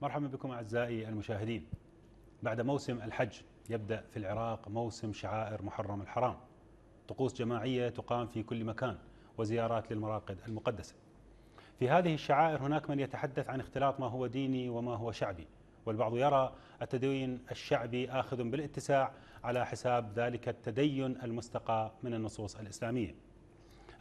مرحبا بكم أعزائي المشاهدين. بعد موسم الحج يبدأ في العراق موسم شعائر محرم الحرام، طقوس جماعية تقام في كل مكان وزيارات للمراقد المقدسة. في هذه الشعائر هناك من يتحدث عن اختلاط ما هو ديني وما هو شعبي، والبعض يرى التدين الشعبي آخذ بالاتساع على حساب ذلك التدين المستقى من النصوص الإسلامية.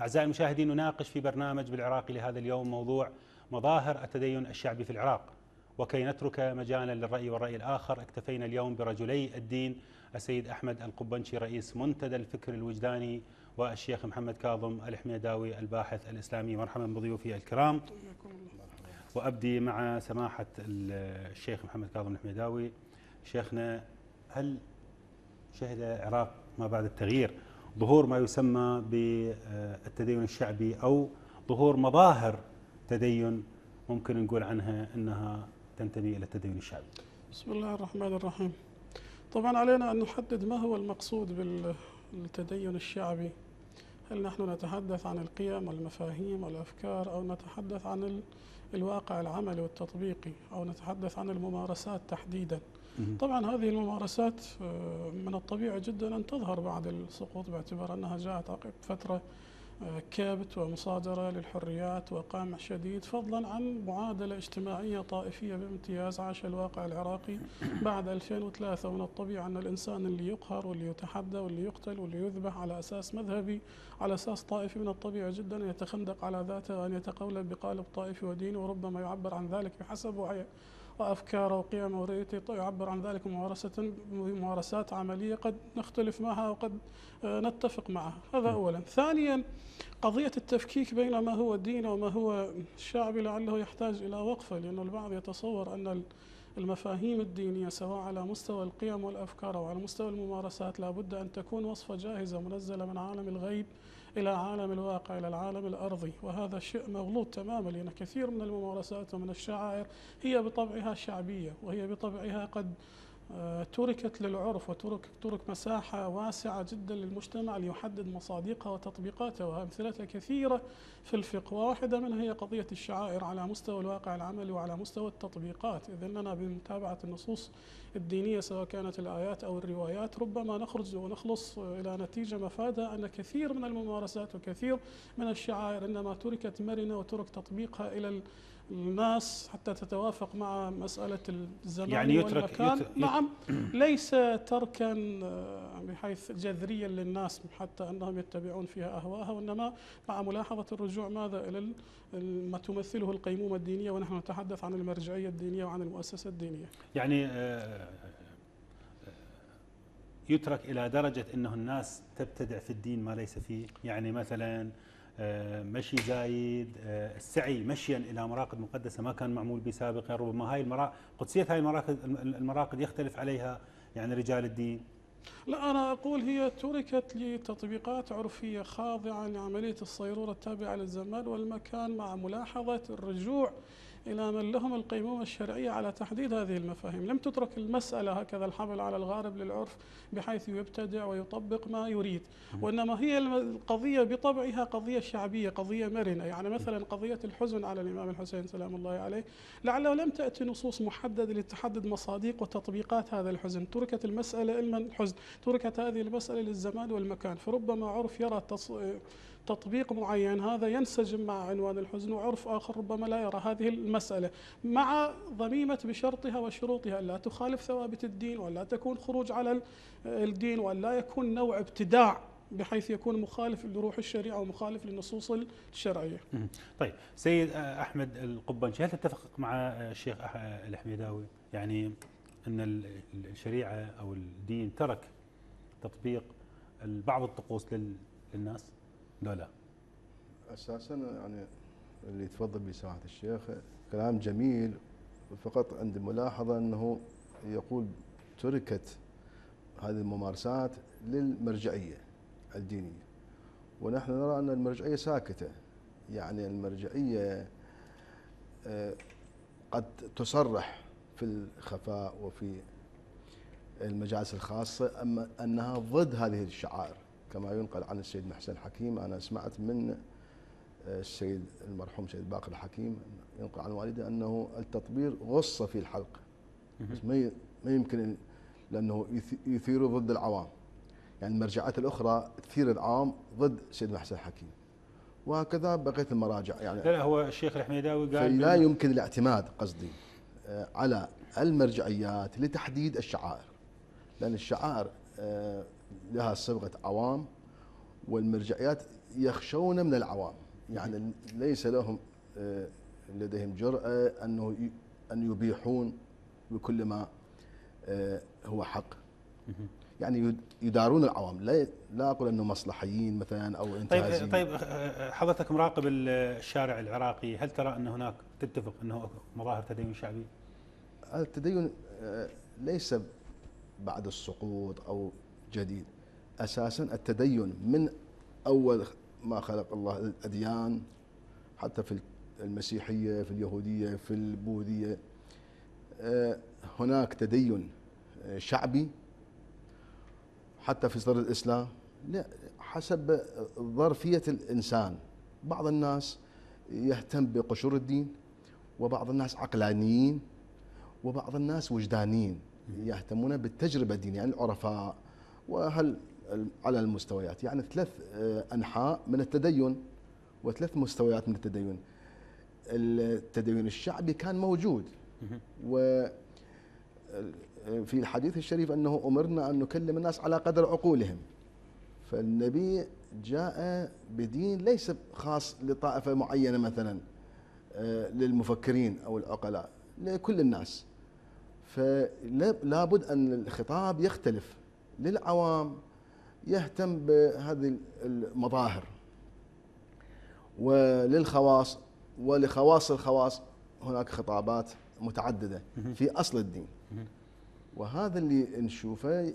أعزائي المشاهدين، نناقش في برنامج بالعراقي لهذا اليوم موضوع مظاهر التدين الشعبي في العراق، وكي نترك مجالا للرأي والرأي الآخر اكتفينا اليوم برجلي الدين السيد أحمد القبنشي رئيس منتدى الفكر الوجداني، والشيخ محمد كاظم الحميداوي الباحث الإسلامي. مرحبا بضيوفي الكرام. وأبدي مع سماحة الشيخ محمد كاظم الحميداوي. شيخنا، هل شهد العراق ما بعد التغيير ظهور ما يسمى بالتدين الشعبي أو ظهور مظاهر تدين ممكن نقول عنها أنها تنتمي إلى التدين الشعبي؟ بسم الله الرحمن الرحيم. طبعا علينا أن نحدد ما هو المقصود بالتدين الشعبي. هل نحن نتحدث عن القيم والمفاهيم والأفكار، أو نتحدث عن الواقع العملي والتطبيقي، أو نتحدث عن الممارسات تحديدا؟ طبعا هذه الممارسات من الطبيعي جدا أن تظهر بعد السقوط، باعتبار أنها جاءت عقب فترة كبت ومصادرة للحريات وقمع شديد، فضلا عن معادلة اجتماعية طائفية بامتياز عاش الواقع العراقي بعد 2003. ومن الطبيعي أن الإنسان اللي يقهر واللي يتحدى واللي يقتل واللي يذبح على أساس مذهبي، على أساس طائفي، من الطبيعي جدا أن يتخندق على ذاته وأن يتقولب بقالب طائفي وديني، وربما يعبر عن ذلك بحسب وأفكاره وقيمه ورؤيته، يعبر عن ذلك ممارسات عملية قد نختلف معها وقد نتفق معها. هذا أولا. ثانيا، قضية التفكيك بين ما هو ديني وما هو شعبي لعله يحتاج إلى وقفة، لأن البعض يتصور أن المفاهيم الدينية سواء على مستوى القيم والأفكار أو على مستوى الممارسات لابد أن تكون وصفة جاهزة منزلة من عالم الغيب إلى عالم الواقع، إلى العالم الأرضي، وهذا شيء مغلوط تماما، لأن كثير من الممارسات ومن الشعائر هي بطبعها شعبية، وهي بطبعها قد تركت للعرف وترك مساحة واسعة جدا للمجتمع ليحدد مصادقها وتطبيقاتها، وأمثلتها كثيرة في الفقه، وواحدة منها هي قضية الشعائر على مستوى الواقع العملي وعلى مستوى التطبيقات. إذ أننا بمتابعة النصوص الدينية سواء كانت الآيات أو الروايات ربما نخرج ونخلص إلى نتيجة مفادها أن كثير من الممارسات وكثير من الشعائر إنما تركت مرنة وترك تطبيقها إلى الناس حتى تتوافق مع مسألة الزمان يعني والمكان. نعم، ليس تركا بحيث جذريا للناس حتى أنهم يتبعون فيها أهواءها، وإنما مع ملاحظة الرجوع ماذا إلى ما تمثله القيمومة الدينية، ونحن نتحدث عن المرجعية الدينية وعن المؤسسة الدينية. يعني يترك إلى درجة أنه الناس تبتدع في الدين ما ليس فيه، يعني مثلا مشي زايد، السعي مشيا إلى مراقد مقدسة ما كان معمول به سابقا، ربما هاي قدسية هاي المراقد يختلف عليها يعني رجال الدين. لا، أنا أقول هي تركت لتطبيقات عرفية خاضعة لعملية الصيرورة التابعة للزمان والمكان، مع ملاحظة الرجوع إلى من لهم القيمومة الشرعية على تحديد هذه المفاهيم. لم تترك المسألة هكذا الحمل على الغارب للعرف بحيث يبتدع ويطبق ما يريد، وإنما هي القضية بطبعها قضية شعبية، قضية مرنة. يعني مثلا قضية الحزن على الإمام الحسين سلام الله عليه، لعله لم تأتي نصوص محددة لتحدد مصادق وتطبيقات هذا الحزن، تركت المسألة علما الحزن، تركت هذه المسألة للزمان والمكان، فربما عرف يرى تطبيق معين هذا ينسجم مع عنوان الحزن، وعرف آخر ربما لا يرى هذه المسألة، مع ضميمة بشرطها وشروطها لا تخالف ثوابت الدين ولا تكون خروج على الدين ولا يكون نوع ابتداع بحيث يكون مخالف لروح الشريعة ومخالف للنصوص الشرعية. طيب سيد أحمد القبنشي، هل تتفق مع الشيخ الحميداوي يعني أن الشريعة أو الدين ترك تطبيق بعض الطقوس للناس؟ لا اساسا يعني اللي تفضل به سماحه الشيخ كلام جميل، فقط عندي ملاحظه انه يقول تركت هذه الممارسات للمرجعيه الدينيه، ونحن نرى ان المرجعيه ساكته. يعني المرجعيه قد تصرح في الخفاء وفي المجالس الخاصه اما انها ضد هذه الشعائر، كما ينقل عن السيد محسن حكيم. أنا سمعت من السيد المرحوم سيد باقر الحكيم ينقل عن والده أنه التطبير غص في الحلق، بس ما يمكن، لأنه يثير ضد العوام. يعني المرجعات الأخرى تثير العوام ضد سيد محسن الحكيم، وهكذا بقية المراجع. يعني لا هو الشيخ الحميداوي قال لا يمكن الاعتماد قصدي على المرجعيات لتحديد الشعائر، لأن الشعائر لها صبغة عوام، والمرجعيات يخشون من العوام، يعني ليس لهم لديهم جرأة أن يبيحون بكل ما هو حق. يعني يدارون العوام، لا أقول أنه مصلحيين مثلا أو انتهازيين. طيب حضرتك مراقب الشارع العراقي، هل ترى أن هناك تتفق أنه مظاهر تدين شعبي؟ التدين ليس بعد السقوط أو جديد، أساسا التدين من أول ما خلق الله الأديان، حتى في المسيحية، في اليهودية، في البوذية، هناك تدين شعبي. حتى في صدر الإسلام حسب ظرفية الإنسان، بعض الناس يهتم بقشور الدين، وبعض الناس عقلانيين، وبعض الناس وجدانيين يهتمون بالتجربة الدينية، يعني العرفاء. وهل على المستويات، يعني 3 أنحاء من التدين و3 مستويات من التدين. التدين الشعبي كان موجود، وفي الحديث الشريف أنه أمرنا أن نكلم الناس على قدر عقولهم، فالنبي جاء بدين ليس خاص لطائفة معينة مثلا للمفكرين أو العقلاء، لكل الناس. فلا بد أن الخطاب يختلف للعوام، يهتم بهذه المظاهر، وللخواص ولخواص الخواص هناك خطابات متعددة في أصل الدين. وهذا اللي نشوفه،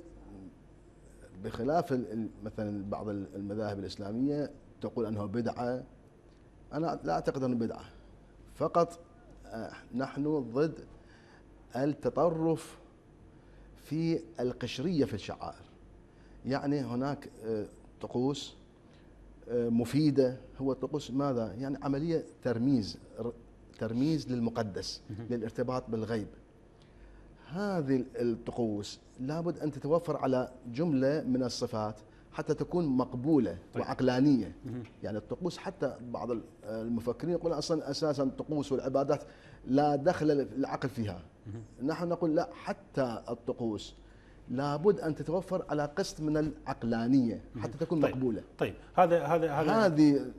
بخلاف مثلا بعض المذاهب الإسلامية تقول أنه بدعة. أنا لا أعتقد أنه بدعة، فقط نحن ضد التطرف في القشرية في الشعائر. يعني هناك طقوس مفيدة، هو الطقوس ماذا؟ يعني عملية ترميز للمقدس، للارتباط بالغيب. هذه الطقوس لابد أن تتوفر على جملة من الصفات حتى تكون مقبولة وعقلانية. يعني الطقوس، حتى بعض المفكرين يقولون أصلا أساسا الطقوس والعبادات لا دخل العقل فيها. نحن نقول لا، حتى الطقوس لابد أن تتوفر على قسط من العقلانية حتى تكون مقبولة. طيب هذه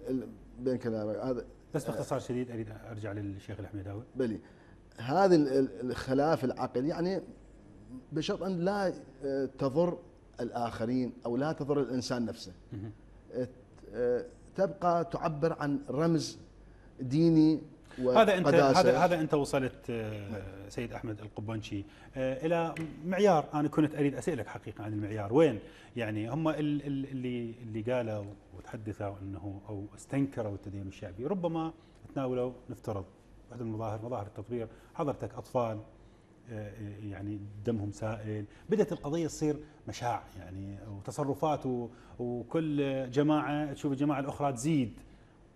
بين كلامك هذا بس باختصار شديد أريد أرجع للشيخ الحميداوي. بلي هذا الخلاف العقل، يعني بشرط أن لا تضر الآخرين أو لا تضر الإنسان نفسه، تبقى تعبر عن رمز ديني وقداسة. هذا أنت وصلت سيد أحمد القبنشي إلى معيار. أنا كنت أريد أسألك حقيقة عن المعيار، وين يعني هم اللي قالوا وتحدثوا أنه أو استنكروا التدين الشعبي، ربما تناولوا نفترض بعض المظاهر، مظاهر التطبير، حضرتك أطفال يعني دمهم سائل، بدأت القضية تصير مشاع يعني وتصرفات، وكل جماعة تشوف الجماعة الأخرى تزيد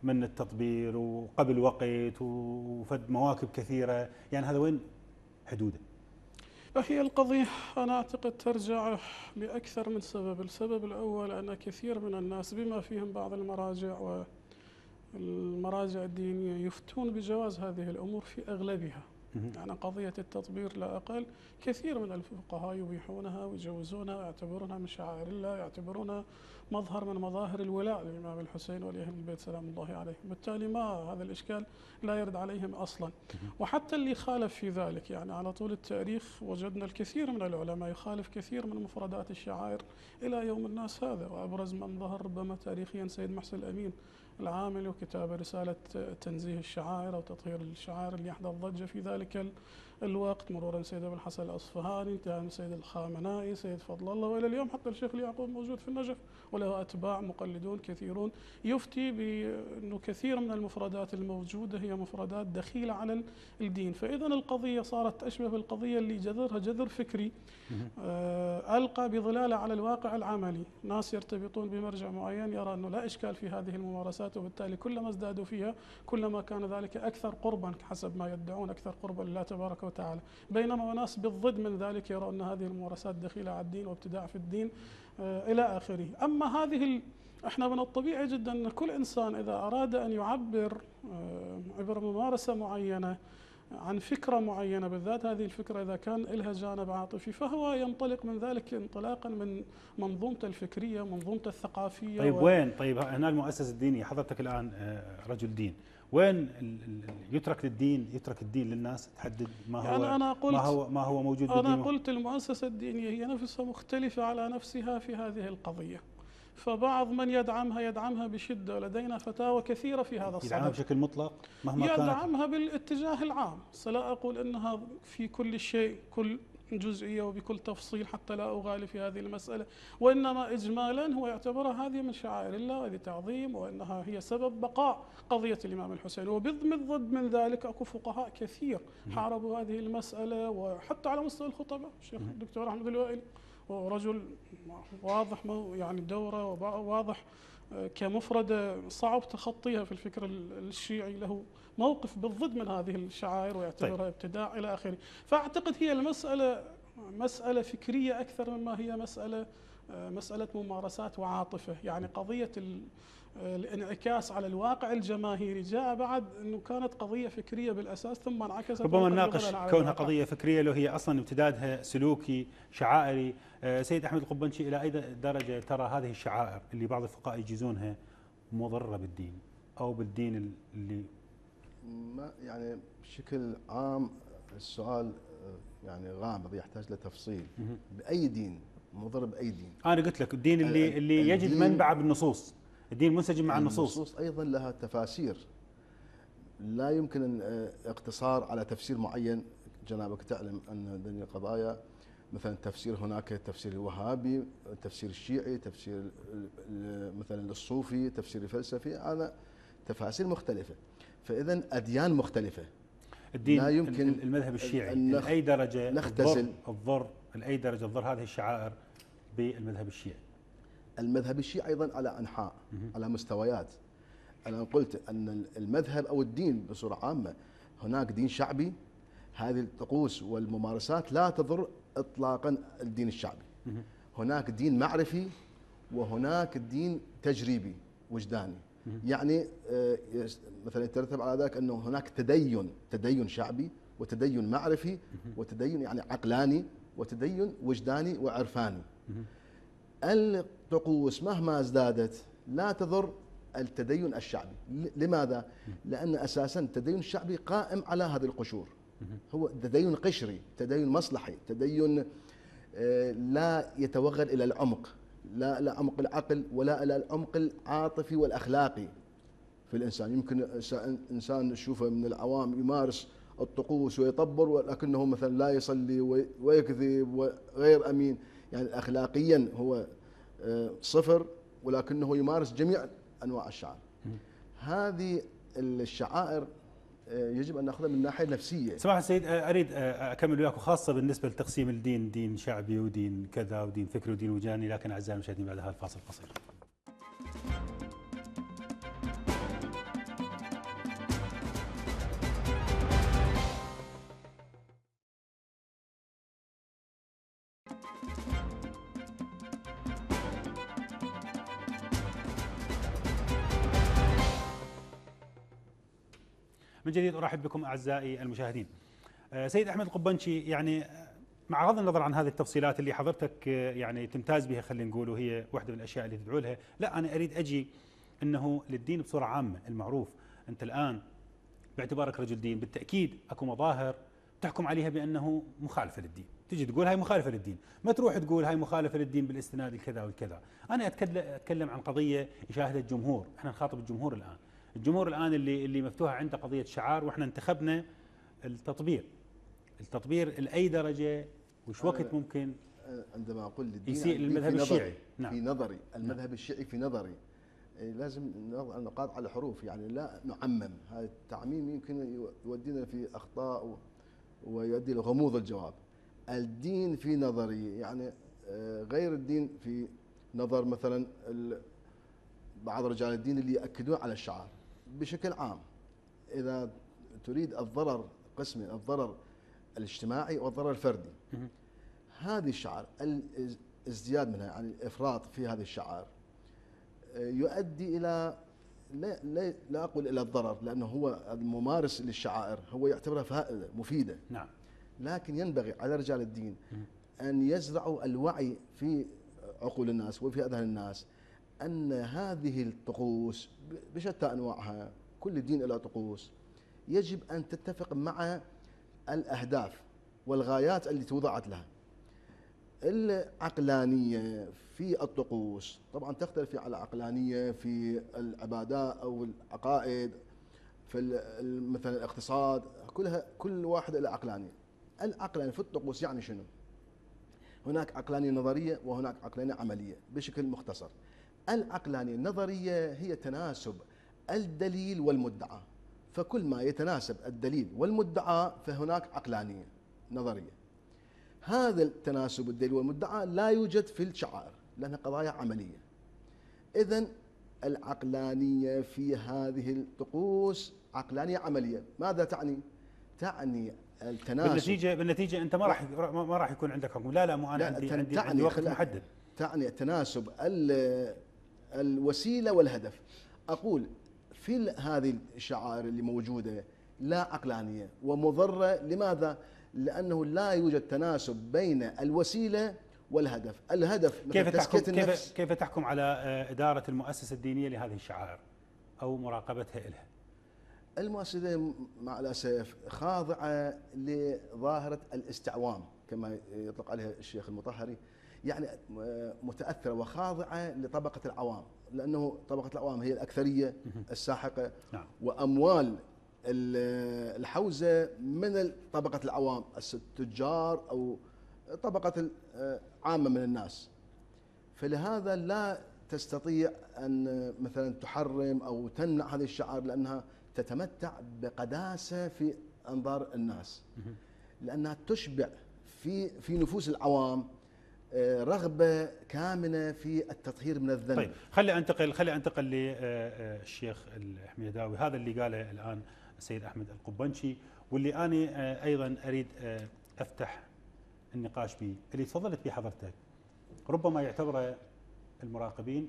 من التطبير وقبل وقت وفد مواكب كثيرة. يعني هذا وين حدوده؟ هي القضية أنا أعتقد ترجع لأكثر من سبب. السبب الأول أن كثير من الناس بما فيهم بعض المراجع والمراجع الدينية يفتون بجواز هذه الأمور في أغلبها. يعني قضية التطبير لا أقل، كثير من الفقهاء يبيحونها ويجوزونها ويعتبرونها من شعائر الله، يعتبرونها مظهر من مظاهر الولاء للإمام الحسين ولأهل البيت سلام الله عليهم. بالتالي ما هذا الإشكال لا يرد عليهم أصلا. وحتى اللي خالف في ذلك، يعني على طول التاريخ وجدنا الكثير من العلماء يخالف كثير من مفردات الشعائر إلى يوم الناس هذا. وأبرز من ظهر ربما تاريخيا سيد محسن الأمين العامل، وكتاب رسالة تنزيه الشعائر أو تطهير الشعائر اللي أحدث ضجة في ذلك الوقت، مرورا سيد أبو الحسن الأصفهاني، انتهى سيد الخامنائي، سيد فضل الله، وإلى اليوم حتى الشيخ اليعقوب موجود في النجف وله أتباع مقلدون كثيرون يفتي بأنه كثير من المفردات الموجودة هي مفردات دخيلة على الدين. فإذا القضية صارت أشبه بالقضية اللي جذرها جذر فكري ألقى بظلاله على الواقع العملي. ناس يرتبطون بمرجع معين يرى أنه لا إشكال في هذه الممارسات، وبالتالي كلما ازدادوا فيها كلما كان ذلك أكثر قربا، حسب ما يدعون أكثر قربا لله تبارك وتعالى. بينما ناس بالضد من ذلك يرى أن هذه الممارسات دخيلة على الدين وابتداع في الدين إلى آخره. أما هذه احنا من الطبيعي جدا أن كل إنسان إذا أراد أن يعبر عبر ممارسة معينة عن فكرة معينة، بالذات هذه الفكرة إذا كان لها جانب عاطفي، فهو ينطلق من ذلك انطلاقا من منظومته الفكرية، منظومته الثقافية. طيب وين؟ طيب هنا المؤسسة الدينية، حضرتك الآن رجل دين، وين يترك للدين، يترك الدين للناس تحدد ما هو يعني ما هو موجود بالدين؟ أنا قلت المؤسسة الدينية هي نفسها مختلفة على نفسها في هذه القضية، فبعض من يدعمها بشدة، ولدينا فتاوى كثيرة في هذا الصدد. يدعمها بشكل مطلق مهما كانت؟ يدعمها بالاتجاه العام، لا أقول أنها في كل شيء كل جزئية وبكل تفصيل حتى لا أغالي في هذه المسألة، وإنما إجمالا هو يعتبرها هذه من شعائر الله وهذه تعظيم، وإنها هي سبب بقاء قضية الإمام الحسين. وبالضد من ذلك أكو فقهاء كثير حاربوا هذه المسألة، وحتى على مستوى الخطباء الشيخ الدكتور أحمد الوائلي ورجل واضح يعني دوره واضح كمفردة صعب تخطيها في الفكر الشيعي، له موقف بالضد من هذه الشعائر ويعتبرها ابتداع إلى آخره. فأعتقد هي المسألة مسألة فكرية أكثر مما هي مسألة ممارسات وعاطفة. يعني قضية الانعكاس على الواقع الجماهيري جاء بعد أنه كانت قضية فكرية بالأساس، ثم انعكست. ربما نناقش كونها قضية فكرية لو هي أصلا امتدادها سلوكي شعائري. سيد أحمد القبنشي، إلى أي درجة ترى هذه الشعائر اللي بعض الفقهاء يجيزونها مضرة بالدين أو بالدين اللي ما يعني بشكل عام السؤال يعني غامض يحتاج لتفصيل. بأي دين مضر؟ بأي دين؟ أنا قلت لك الدين اللي يجد منبعه بالنصوص، الدين منسجم مع النصوص. النصوص أيضا لها تفاسير، لا يمكن اقتصار على تفسير معين. جنابك تعلم أن هذه القضايا مثلا تفسير، هناك تفسير الوهابي، تفسير الشيعي، تفسير مثلا الصوفي، تفسير الفلسفي، هذا تفاسير مختلفة. فإذا أديان مختلفة. الدين لا يمكن المذهب الشيعي لأي درجة نختزل لأي درجة تضر هذه الشعائر بالمذهب الشيعي؟ المذهب الشيعي أيضا على أنحاء، على مستويات. أنا قلت أن المذهب أو الدين بصورة عامة، هناك دين شعبي، هذه الطقوس والممارسات لا تضر إطلاقا الدين الشعبي. هناك دين معرفي، وهناك دين تجريبي وجداني. يعني مثلا يترتب على ذلك أنه هناك تدين شعبي، وتدين معرفي، وتدين يعني عقلاني، وتدين وجداني وعرفاني. الطقوس مهما ازدادت لا تضر التدين الشعبي. لماذا؟ لأن أساسا التدين الشعبي قائم على هذه القشور، هو تدين قشري، تدين مصلحي، تدين لا يتوغل إلى العمق، لا عمق العقل ولا إلى العمق العاطفي والأخلاقي في الإنسان. يمكن إنسان نشوفه من العوام يمارس الطقوس ويطبر، ولكنه مثلا لا يصلي ويكذب وغير أمين، يعني أخلاقيا هو صفر، ولكنه يمارس جميع أنواع الشعائر. هذه الشعائر يجب أن نأخذها من الناحية النفسية. سماحة السيد، أريد أكمل وياك، خاصة بالنسبة لتقسيم الدين، دين شعبي ودين كذا ودين فكري ودين وجاني، لكن أعزائي المشاهدين بعد هذا الفاصل القصير. من جديد أرحب بكم أعزائي المشاهدين. سيد أحمد القبنشي، يعني مع غض النظر عن هذه التفصيلات اللي حضرتك يعني تمتاز بها، خلينا نقول، وهي واحدة من الأشياء اللي تدعو لها، لا أنا أريد أجي أنه للدين بصورة عامة المعروف. أنت الآن باعتبارك رجل دين بالتأكيد أكو مظاهر تحكم عليها بأنه مخالفة للدين، تجي تقول هاي مخالفة للدين، ما تروح تقول هاي مخالفة للدين بالاستناد الكذا والكذا. أنا أتكلم عن قضية يشاهدها الجمهور، احنا نخاطب الجمهور الآن. الجمهور الآن اللي مفتوحة عنده قضية شعار، واحنا انتخبنا التطبير لأي درجة وش وقت ممكن عندما أقول للدين يسيء للمذهب الشيعي. نعم. في نظري المذهب الشيعي في نظري لازم نقاط على حروف، يعني لا نعمم. هذا التعميم يمكن يودينا في أخطاء ويؤدي لغموض الجواب. الدين في نظري يعني غير الدين في نظر مثلا بعض رجال الدين اللي يأكدون على الشعائر بشكل عام. إذا تريد الضرر قسمين، الضرر الاجتماعي والضرر الفردي. هذه الشعائر الازدياد منها، يعني الإفراط في هذه الشعائر يؤدي إلى لا أقول إلى الضرر، لأنه هو الممارس للشعائر هو يعتبرها فائدة مفيدة. نعم. لكن ينبغي على رجال الدين أن يزرعوا الوعي في عقول الناس وفي أذهان الناس أن هذه الطقوس بشتى أنواعها، كل دين له طقوس، يجب أن تتفق مع الأهداف والغايات التي وضعت لها. العقلانية في الطقوس طبعا تختلف على العقلانية في العبادات أو العقائد، في مثلا الاقتصاد، كل واحد له عقلانية. العقلانية في الطقوس يعني شنو؟ هناك عقلانية نظرية وهناك عقلانية عملية. بشكل مختصر، العقلانية النظرية هي تناسب الدليل والمدعى، فكل ما يتناسب الدليل والمدعى فهناك عقلانية نظرية. هذا التناسب الدليل والمدعى لا يوجد في الشعائر لأنها قضايا عملية. إذن العقلانية في هذه الطقوس عقلانية عملية. ماذا تعني؟ تعني التناسب. بالنتيجة أنت ما راح يكون عندك حكم. لا مو أنا عندي وقت محدد. تعني التناسب الوسيلة والهدف. أقول في هذه الشعائر اللي موجودة لا عقلانية ومضرة. لماذا؟ لأنه لا يوجد تناسب بين الوسيلة والهدف. الهدف مثل تزكية النفس. كيف تحكم على إدارة المؤسسة الدينية لهذه الشعائر أو مراقبتها لها؟ المؤسسة مع الأسف خاضعة لظاهرة الاستعوام كما يطلق عليها الشيخ المطهري، يعني متأثرة وخاضعة لطبقة العوام، لأنه طبقة العوام هي الأكثرية الساحقة. نعم. وأموال الحوزة من طبقة العوام، التجار أو طبقة عامة من الناس. فلهذا لا تستطيع أن مثلا تحرم أو تمنع هذه الشعائر لأنها تتمتع بقداسة في أنظار الناس، لأنها تشبع في نفوس العوام رغبة كامنة في التطهير من الذنب. طيب خلي انتقل للشيخ الحميداوي. هذا اللي قاله الآن السيد أحمد القبنشي، واللي أنا أيضا أريد أفتح النقاش به، اللي تفضلت به حضرتك. ربما يعتبره المراقبين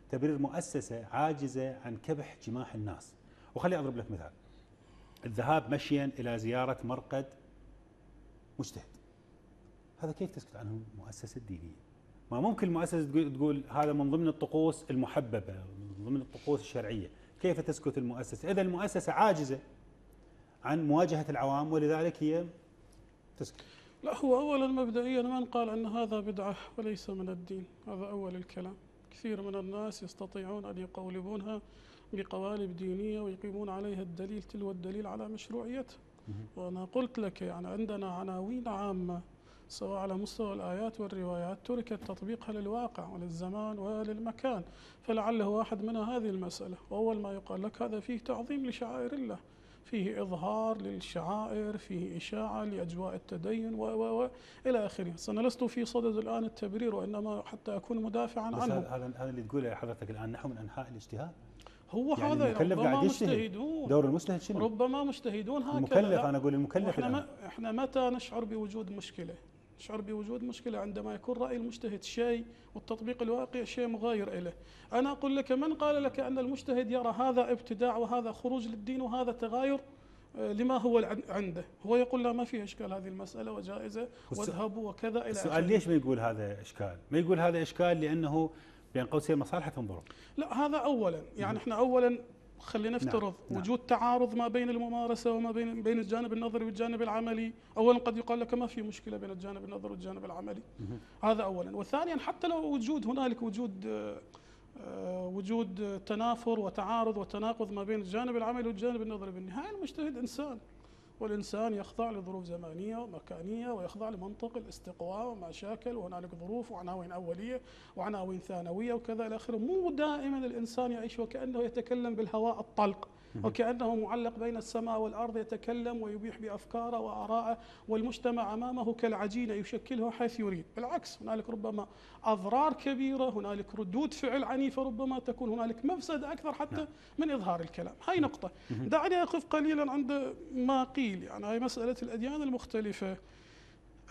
تبرير مؤسسة عاجزة عن كبح جماح الناس. وخلي أضرب لك مثال: الذهاب مشيا إلى زيارة مرقد مجتهد، هذا كيف تسكت عنه المؤسسة الدينية؟ ما ممكن المؤسسة تقول هذا من ضمن الطقوس المحببة، من ضمن الطقوس الشرعية، كيف تسكت المؤسسة؟ إذا المؤسسة عاجزة عن مواجهة العوام ولذلك هي تسكت. لا، هو أولا مبدئيا من قال أن هذا بدعة وليس من الدين، هذا أول الكلام. كثير من الناس يستطيعون أن يقولبونها بقوالب دينية ويقيمون عليها الدليل تلو الدليل على مشروعيتها. وأنا قلت لك يعني عندنا عناوين عامة سواء على مستوى الآيات والروايات تركت تطبيقها للواقع وللزمان وللمكان، فلعله واحد منها هذه المسألة. وأول ما يقال لك هذا فيه تعظيم لشعائر الله، فيه إظهار للشعائر، فيه إشاعة لأجواء التدين وإلى آخره. أنا لست في صدد الآن التبرير، وإنما حتى أكون مدافعا عنه. هذا اللي تقوله حضرتك الآن نحو من أنحاء الاجتهاد. هو يعني هذا ربما مجتهدون. دور المجتهد شنو؟ ربما مجتهدون هكذا. المكلف، أنا أقول المكلف. إحنا متى نشعر بوجود مشكلة؟ نشعر بوجود مشكلة عندما يكون رأي المجتهد شيء والتطبيق الواقعي شيء مغاير له. أنا أقول لك، من قال لك أن المجتهد يرى هذا ابتداع وهذا خروج للدين وهذا تغاير لما هو عنده؟ هو يقول لا، ما فيها إشكال، هذه المسألة وجائزة واذهبوا وكذا إلى السؤال ليش ما يقول هذا إشكال؟ ما يقول هذا إشكال لأنه بين قوسين مصالح تنظر. لا، هذا أولا. يعني إحنا أولا خلينا نفترض وجود تعارض ما بين الممارسة وما بين الجانب النظري والجانب العملي. أولا قد يقال لك ما في مشكلة بين الجانب النظري والجانب العملي، هذا أولا. وثانيا حتى لو هنالك وجود تنافر وتعارض وتناقض ما بين الجانب العملي والجانب النظري، بالنهاية المجتهد إنسان، والإنسان يخضع لظروف زمانية ومكانية ويخضع لمنطق الاستقواء ومشاكل، وهنالك ظروف وعناوين أولية وعناوين ثانوية وكذا إلى آخره. مو دائما الإنسان يعيش وكأنه يتكلم بالهواء الطلق، وكأنه معلق بين السماء والأرض، يتكلم ويبيح بأفكاره وآراءه، والمجتمع أمامه كالعجينة يشكله حيث يريد. بالعكس، هنالك ربما أضرار كبيرة، هنالك ردود فعل عنيفة، ربما تكون هنالك مفسدة أكثر حتى من إظهار الكلام. هاي نقطة. دعني أقف قليلا عند ما قيل، يعني هاي مسألة الأديان المختلفة.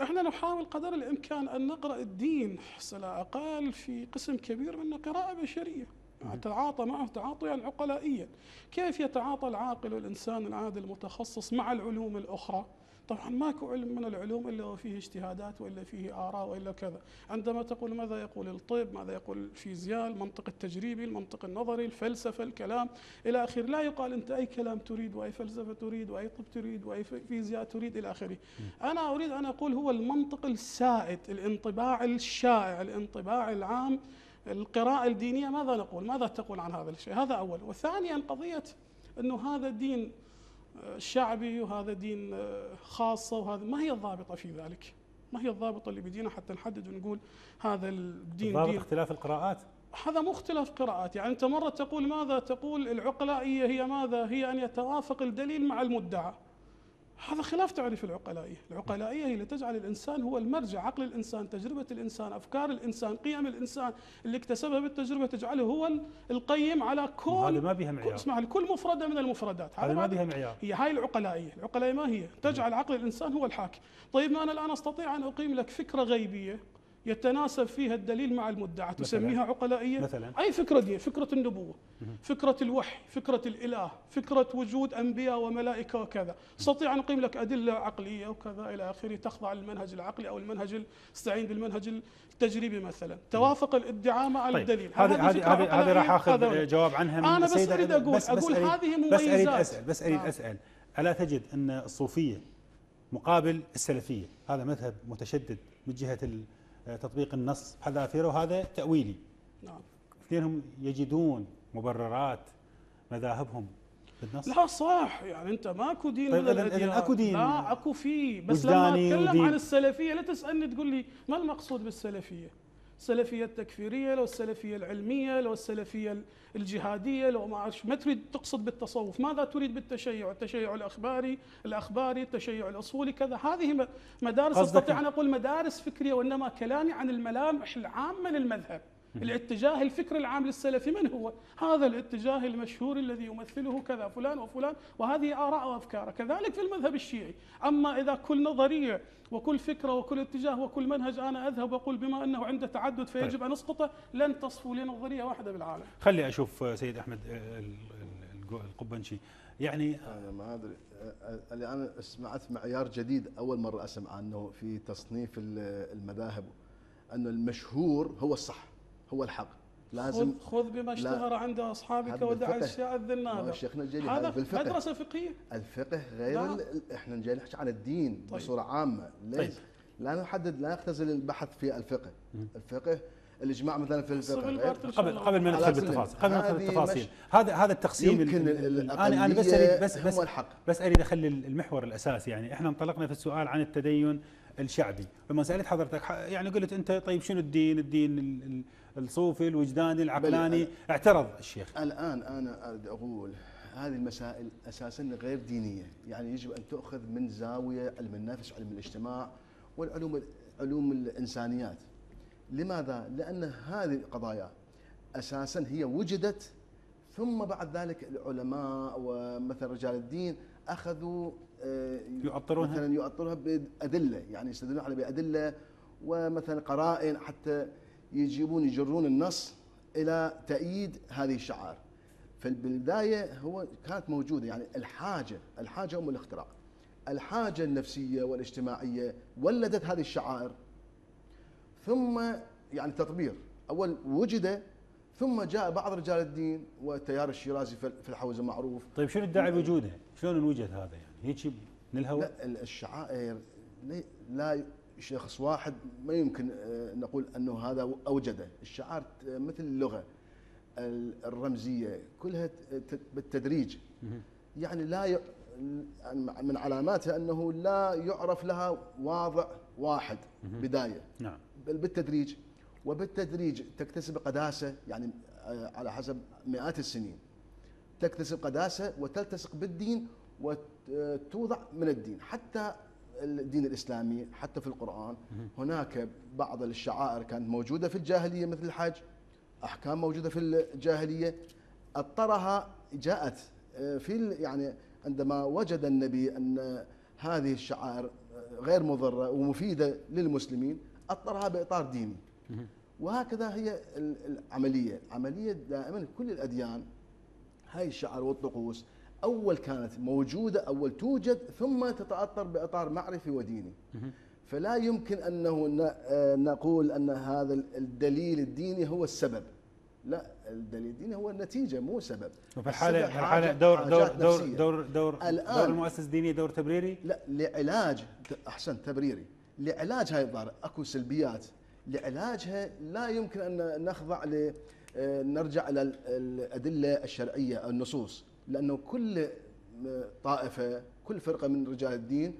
احنا نحاول قدر الامكان ان نقرا الدين على الاقل في قسم كبير منه قراءه بشريه، نتعاطى معه تعاطيا عقلائيا. كيف يتعاطى العاقل والانسان العادي المتخصص مع العلوم الاخرى؟ طبعا ماكو علم من العلوم الا وفيه اجتهادات والا فيه اراء والا كذا. عندما تقول ماذا يقول الطب، ماذا يقول الفيزياء، المنطق التجريبي، المنطق النظري، الفلسفه، الكلام الى اخره، لا يقال انت اي كلام تريد واي فلسفه تريد واي طب تريد واي فيزياء تريد الى اخره. انا اريد ان اقول هو المنطق السائد، الانطباع الشائع، الانطباع العام. القراءه الدينيه ماذا نقول؟ ماذا تقول عن هذا الشيء؟ هذا اولا. وثانيا قضيه انه هذا دين شعبي وهذا دين خاصة، وهذا ما هي الضابطة في ذلك؟ ما هي الضابطة اللي بدينا حتى نحدد ونقول هذا الدين ضابط دين؟ اختلاف القراءات. هذا مختلف قراءات. يعني أنت مرة تقول ماذا؟ تقول العقلائية هي ماذا؟ هي أن يتوافق الدليل مع المدعى. هذا خلاف تعريف العقلائية. العقلائية هي اللي تجعل الإنسان هو المرجع، عقل الإنسان، تجربة الإنسان، أفكار الإنسان، قيم الإنسان اللي اكتسبها بالتجربة تجعله هو القيم على كل، هذا ما بها معيار، اسمع، كل مفردة من المفردات. هذا ما بها معيار. هي هاي العقلائية. العقلائية ما هي؟ تجعل عقل الإنسان هو الحاكم. طيب ما أنا الآن أستطيع أن أقيم لك فكرة غيبية يتناسب فيها الدليل مع المدعى، تسميها عقلائية؟ مثلا أي فكرة دي؟ فكرة النبوة، فكرة الوحي، فكرة الإله، فكرة وجود أنبياء وملائكة وكذا. استطيع أن أقيم لك أدلة عقلية وكذا إلى آخره تخضع للمنهج العقلي أو المنهج استعين بالمنهج التجريبي مثلا. توافق الادعاء مع الدليل. هذه راح آخذ جواب عنها من أنا بس أريد أقول هذه مميزات. بس أريد أسأل ألا تجد أن الصوفية مقابل السلفية هذا مذهب متشدد من جهة تطبيق النص حذافيره، وهذا تأويلي؟ نعم. اثنينهم يجدون مبررات مذاهبهم بالنص. لا صح، يعني انت ماكو دين طيب من الاديان. اكو دين، لا اكو فيه، بس لما اتكلم عن السلفيه لا تسالني تقول لي ما المقصود بالسلفيه؟ السلفيه التكفيريه، لو السلفيه العلميه، لو السلفيه الجهاديه، لو ما تريد تقصد بالتصوف، ماذا تريد بالتشيع؟ التشيع الاخباري، التشيع الاصولي كذا. هذه مدارس، استطيع ان اقول مدارس فكريه، وانما كلامي عن الملامح العامه للمذهب. الاتجاه الفكري العام للسلفي من هو؟ هذا الاتجاه المشهور الذي يمثله كذا فلان وفلان، وهذه آراء وأفكار. كذلك في المذهب الشيعي. أما إذا كل نظرية وكل فكرة وكل اتجاه وكل منهج أنا أذهب وأقول بما أنه عنده تعدد فيجب أن أسقطه، لن تصفو لي نظرية واحدة بالعالم. خلي أشوف سيد أحمد القبنشي. يعني أنا ما أدري، اللي أنا سمعت معيار جديد أول مرة أسمع عنه في تصنيف المذاهب، أنه المشهور هو الصح، هو الحق. لازم خذ بما اشتهر عند اصحابك ودع الشاذ النادر. هذا مدرسه فقهيه. الفقه غير احنا جاي نحكي عن الدين بصوره عامه. ليش؟ لا نحدد، لا نختزل البحث في الفقه. الفقه الاجماع مثلا في الفقه قبل ما ندخل بالتفاصيل، هذا التقسيم يمكن انا بس اريد اخلي المحور الاساسي. يعني احنا انطلقنا في السؤال عن التدين الشعبي، لما سالت حضرتك يعني قلت انت طيب شنو الدين الصوفي الوجداني العقلاني؟ اعترض الشيخ. الان انا اريد اقول هذه المسائل اساسا غير دينيه، يعني يجب ان تؤخذ من زاويه علم النفس، علم الاجتماع، علوم الانسانيات. لماذا؟ لان هذه القضايا اساسا هي وجدت، ثم بعد ذلك العلماء ومثلا رجال الدين اخذوا يؤطرونها بادله، يعني يستدلون على بادله ومثلا قرائن حتى يجرون النص الى تأييد هذه الشعائر. فبالبدايه هو كانت موجوده، يعني الحاجه ام الاختراع. الحاجه النفسيه والاجتماعيه ولدت هذه الشعائر، ثم يعني تطبير اول وجد، ثم جاء بعض رجال الدين والتيار الشيرازي في الحوزه معروف. طيب شنو الداعي لوجوده؟ شلون انوجد هذا؟ يعني هيك من الهواء؟ لا، الشعائر لا شخص واحد ما يمكن نقول انه هذا اوجده. الشعائر مثل اللغه الرمزيه كلها بالتدريج، يعني لا من علاماتها انه لا يعرف لها واضع واحد بدايه. نعم. بل بالتدريج، وبالتدريج تكتسب قداسه، يعني على حسب مئات السنين تكتسب قداسة وتلتصق بالدين وتوضع من الدين. حتى الدين الإسلامي حتى في القرآن هناك بعض الشعائر كانت موجودة في الجاهلية مثل الحج، أحكام موجودة في الجاهلية أطرها جاءت في يعني عندما وجد النبي أن هذه الشعائر غير مضرة ومفيدة للمسلمين أطرها بإطار ديني. وهكذا هي العملية، عملية دائما كل الأديان هاي الشعائر والطقوس أول كانت موجودة، أول توجد ثم تتأطر بإطار معرفي وديني. فلا يمكن أنه نقول أن هذا الدليل الديني هو السبب، لا، الدليل الديني هو النتيجة مو سبب. وفي الحالة دور المؤسسة الدينية دور تبريري؟ لا، لعلاج، أحسن، تبريري. لعلاج هاي الظاهرة اكو سلبيات، لعلاجها لا يمكن أن نخضع نرجع إلى الأدلة الشرعية النصوص، لأنه كل طائفة كل فرقة من رجال الدين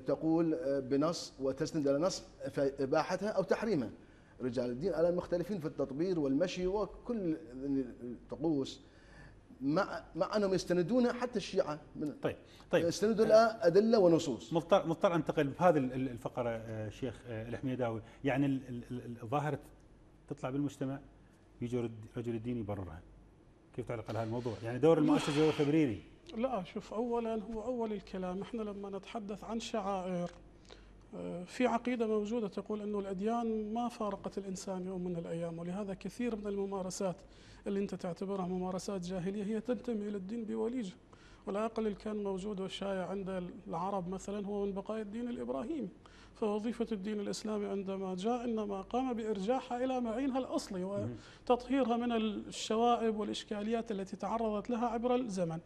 تقول بنص وتستند إلى نص في إباحتها أو تحريمها. رجال الدين على مختلفين في التطبير والمشي وكل الطقوس، مع أنهم يستندون حتى الشيعة طيب يستندوا إلى أدلة ونصوص. مضطر أنتقل بهذه الفقرة شيخ الحميداوي. يعني الظاهرة تطلع بالمجتمع يجي رجل الدين يبررها، كيف تعلق على هذا الموضوع؟ يعني دور المؤسسة دور تبريري؟ لا، شوف، أولا هو أول الكلام إحنا لما نتحدث عن شعائر في عقيدة موجودة تقول أنه الأديان ما فارقت الإنسان يوم من الأيام، ولهذا كثير من الممارسات اللي أنت تعتبرها ممارسات جاهلية هي تنتمي إلى الدين بوليجة. ولا أقل اللي كان موجود والشائع عند العرب مثلا هو من بقايا الدين الإبراهيمي. فوظيفة الدين الإسلامي عندما جاء إنما قام بإرجاعها إلى معينها الأصلي وتطهيرها من الشوائب والإشكاليات التي تعرضت لها عبر الزمن.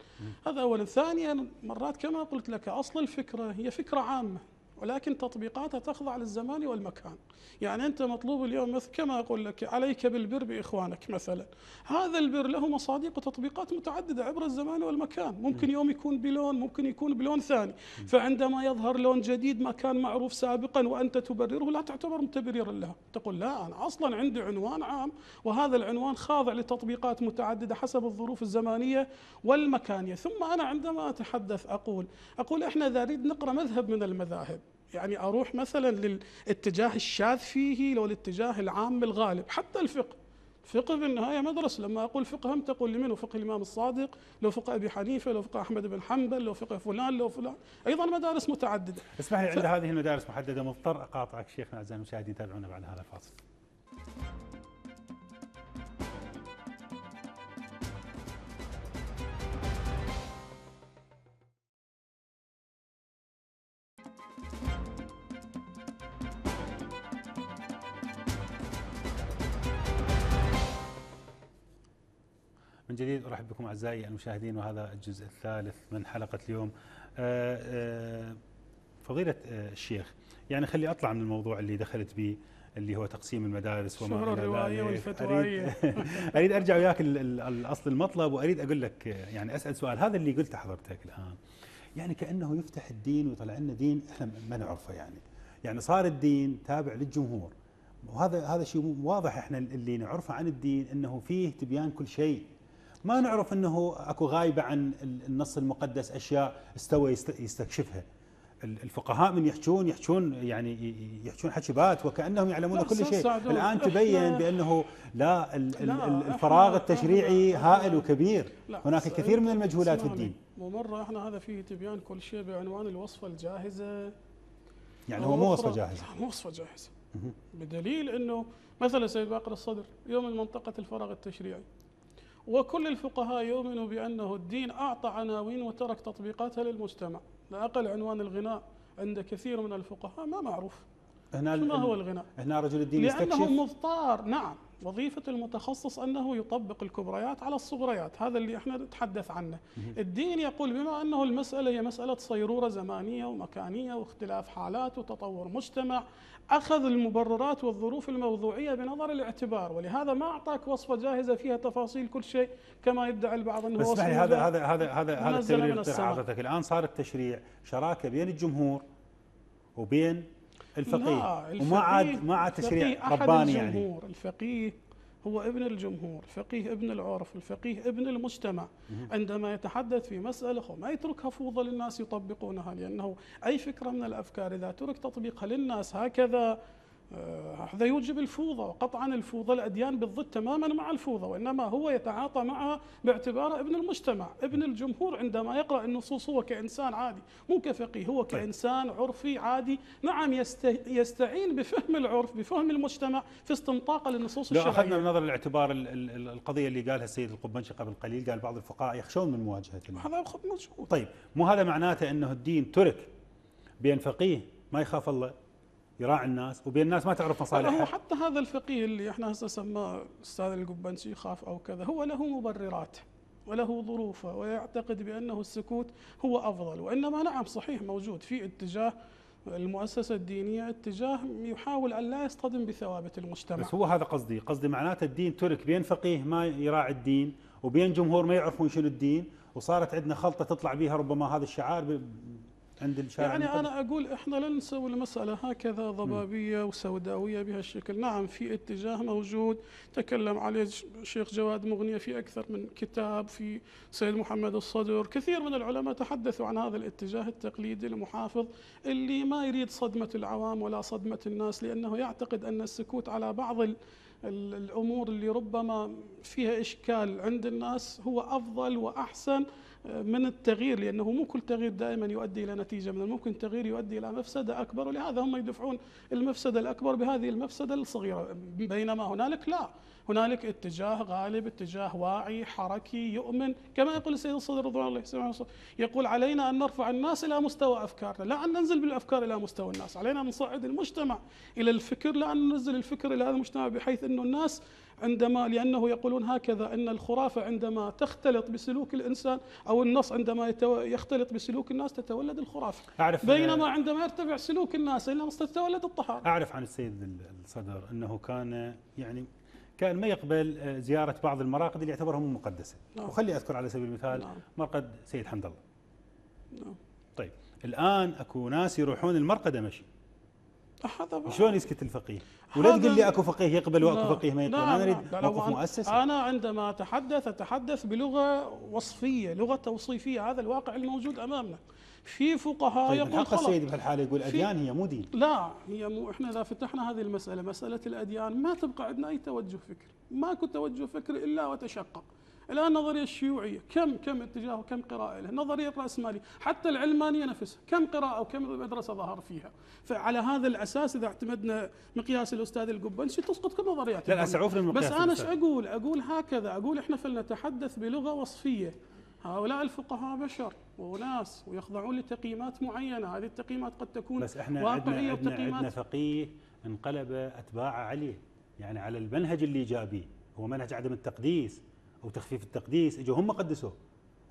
هذا أولا. ثانيا، مرات كما قلت لك أصل الفكرة هي فكرة عامة، ولكن تطبيقاتها تخضع للزمان والمكان. يعني أنت مطلوب اليوم مثل كما أقول لك عليك بالبر بإخوانك مثلا، هذا البر له مصادق وتطبيقات متعددة عبر الزمان والمكان. ممكن يوم يكون بلون، ممكن يكون بلون ثاني. فعندما يظهر لون جديد ما كان معروف سابقا وأنت تبرره لا تعتبر متبررا له، تقول لا، أنا أصلا عندي عنوان عام وهذا العنوان خاضع لتطبيقات متعددة حسب الظروف الزمانية والمكانية. ثم أنا عندما أتحدث أقول إحنا إذا نريد نقرأ مذهب من المذاهب، يعني أروح مثلا للاتجاه الشاذ فيه لو الاتجاه العام الغالب. حتى الفقه بالنهاية مدرسة. لما أقول فقه هم تقول لمن؟ فقه الإمام الصادق، لو فقه أبي حنيفة، لو فقه أحمد بن حنبل، لو فقه فلان، لو فلان، أيضا مدارس متعددة. اسمح لي، عند هذه المدارس محددة مضطر أقاطعك شيخنا. أعزائي المشاهدين تابعونا بعد هذا الفاصل. من جديد أرحب بكم أعزائي المشاهدين، وهذا الجزء الثالث من حلقة اليوم. فضيلة الشيخ، يعني خلي أطلع من الموضوع اللي دخلت به اللي هو تقسيم المدارس وما شهر الرواية والفتوائية. أريد أرجع وياك الأصل المطلب، وأريد أقول لك، يعني أسأل سؤال. هذا اللي قلته حضرتك الآن يعني كأنه يفتح الدين ويطلع لنا دين إحنا ما نعرفه. يعني صار الدين تابع للجمهور، وهذا شيء واضح. إحنا اللي نعرفه عن الدين أنه فيه تبيان كل شيء، ما نعرف أنه أكو غايبة عن النص المقدس أشياء استوى يستكشفها. الفقهاء من يحجون يعني يحجون حجبات وكأنهم يعلمون كل شيء. الآن تبين بأنه لا، الفراغ التشريعي هائل وكبير. هناك الكثير من المجهولات في الدين. ومرة احنا هذا فيه تبيان كل شيء بعنوان الوصفة الجاهزة. يعني هو مو وصفة جاهزة، مو وصفة جاهزة، بدليل أنه مثلا سيد باقر الصدر يؤمن منطقة الفراغ التشريعي، وكل الفقهاء يؤمنوا بأنه الدين أعطى عناوين وترك تطبيقاتها للمجتمع. لا أقل عنوان الغناء عند كثير من الفقهاء ما معروف. ما هو الغناء؟ هنا رجل الدين يستكشف، لأنه مضطر. نعم، وظيفة المتخصص أنه يطبق الكبريات على الصغريات، هذا اللي احنا نتحدث عنه. الدين يقول بما أنه المسألة هي مسألة صيرورة زمانية ومكانية واختلاف حالات وتطور مجتمع، أخذ المبررات والظروف الموضوعية بنظر الاعتبار، ولهذا ما أعطاك وصفة جاهزة فيها تفاصيل كل شيء كما يدعي البعض أنه بس اسمح لي، هذا التبرير اللي حضرتك. الآن صار التشريع شراكة بين الجمهور وبين الفقيه، وما عاد تشريع رباني. يعني الفقيه هو ابن الجمهور، فقيه ابن العرف، الفقيه ابن المجتمع. عندما يتحدث في مسألة ما يتركها فوضى للناس يطبقونها، لأنه أي فكرة من الأفكار إذا ترك تطبيقها للناس هكذا هذا يوجب الفوضى، وقطعا الفوضى الأديان بالضد تماما مع الفوضى، وإنما هو يتعاطى معها باعتباره ابن المجتمع ابن الجمهور. عندما يقرأ النصوص هو كإنسان عادي مو كفقيه، هو كإنسان عرفي عادي، نعم يستعين بفهم العرف بفهم المجتمع في استنطاق للنصوص الشرعية. لو أخذنا بنظر الاعتبار القضية اللي قالها السيد القبنشي قبل قليل، قال بعض الفقهاء يخشون من مواجهة هذا موجود. طيب مو هذا معناته أنه الدين ترك بين فقيه ما يخاف الله يراعي الناس وبين الناس ما تعرف مصالحها؟ هو حتى هذا الفقيه اللي احنا هسه سماه الاستاذ القبنشي يخاف او كذا، هو له مبررات وله ظروفه، ويعتقد بانه السكوت هو افضل. وانما نعم صحيح موجود في اتجاه المؤسسه الدينيه، اتجاه يحاول ان لا يصطدم بثوابت المجتمع. بس هو هذا قصدي معناته الدين ترك بين فقيه ما يراعي الدين وبين جمهور ما يعرفون شنو الدين، وصارت عندنا خلطه تطلع بها ربما هذا الشعار عند الشارع. يعني أنا أقول إحنا لن نسوي المسألة هكذا ضبابية وسوداوية بهالشكل. نعم في اتجاه موجود تكلم عليه الشيخ جواد مغنية في أكثر من كتاب، في سيد محمد الصدر، كثير من العلماء تحدثوا عن هذا الاتجاه التقليدي المحافظ اللي ما يريد صدمة العوام ولا صدمة الناس، لأنه يعتقد أن السكوت على بعض الأمور اللي ربما فيها إشكال عند الناس هو أفضل وأحسن من التغيير، لأنه مو كل تغيير دائما يؤدي إلى نتيجة، من الممكن التغيير يؤدي إلى مفسدة أكبر، ولهذا هم يدفعون المفسدة الأكبر بهذه المفسدة الصغيرة. بينما هنالك لا، هنالك اتجاه غالب، اتجاه واعي حركي يؤمن، كما يقول السيد الصدر رضوان الله عليه، يقول علينا أن نرفع الناس إلى مستوى أفكارنا، لا أن ننزل بالأفكار إلى مستوى الناس. علينا أن نصعد المجتمع إلى الفكر، لا أن ننزل الفكر إلى هذا المجتمع، بحيث أن الناس عندما، لأنه يقولون هكذا أن الخرافة عندما تختلط بسلوك الإنسان أو النص عندما يختلط بسلوك الناس تتولد الخرافة، بينما عندما يرتفع سلوك الناس إلى النص تتولد الطهارة. أعرف عن السيد الصدر أنه كان ما يقبل زيارة بعض المراقد اللي يعتبرها مو مقدسة. وخلي أذكر على سبيل المثال مرقد سيد حمد الله. طيب الآن أكو ناس يروحون المرقدة مشي، شلون يسكت الفقيه؟ ولا تقول لي اكو فقيه يقبل واكو فقيه ما يقبل. انا اريد موقف مؤسسي. انا عندما اتحدث بلغه وصفيه، لغه توصيفيه، هذا الواقع الموجود امامنا. في فقهاء طيب يقول الحق السيد بهالحاله يقول اديان هي مو دين. لا هي مو، احنا اذا فتحنا هذه المساله، مساله الاديان، ما تبقى عندنا اي توجه فكري، ماكو توجه فكري الا وتشقق. الآن النظرية الشيوعية كم اتجاه وكم قراءة له، النظرية الرأسمالية، حتى العلمانية نفسها كم قراءة وكم مدرسة ظهر فيها. فعلى هذا الأساس إذا اعتمدنا مقياس الأستاذ القبنشي تسقط كل نظريات. لا أسعوف بس أنا ايش أقول هكذا، أقول إحنا فلنتحدث بلغة وصفية. هؤلاء الفقهاء بشر وناس ويخضعون لتقييمات معينة، هذه التقييمات قد تكون بس احنا واقعية عندنا فقيه انقلب أتباع عليه، يعني على المنهج اللي جابيه هو منهج عدم التقديس أو تخفيف التقديس، اجوا هم قدسوه،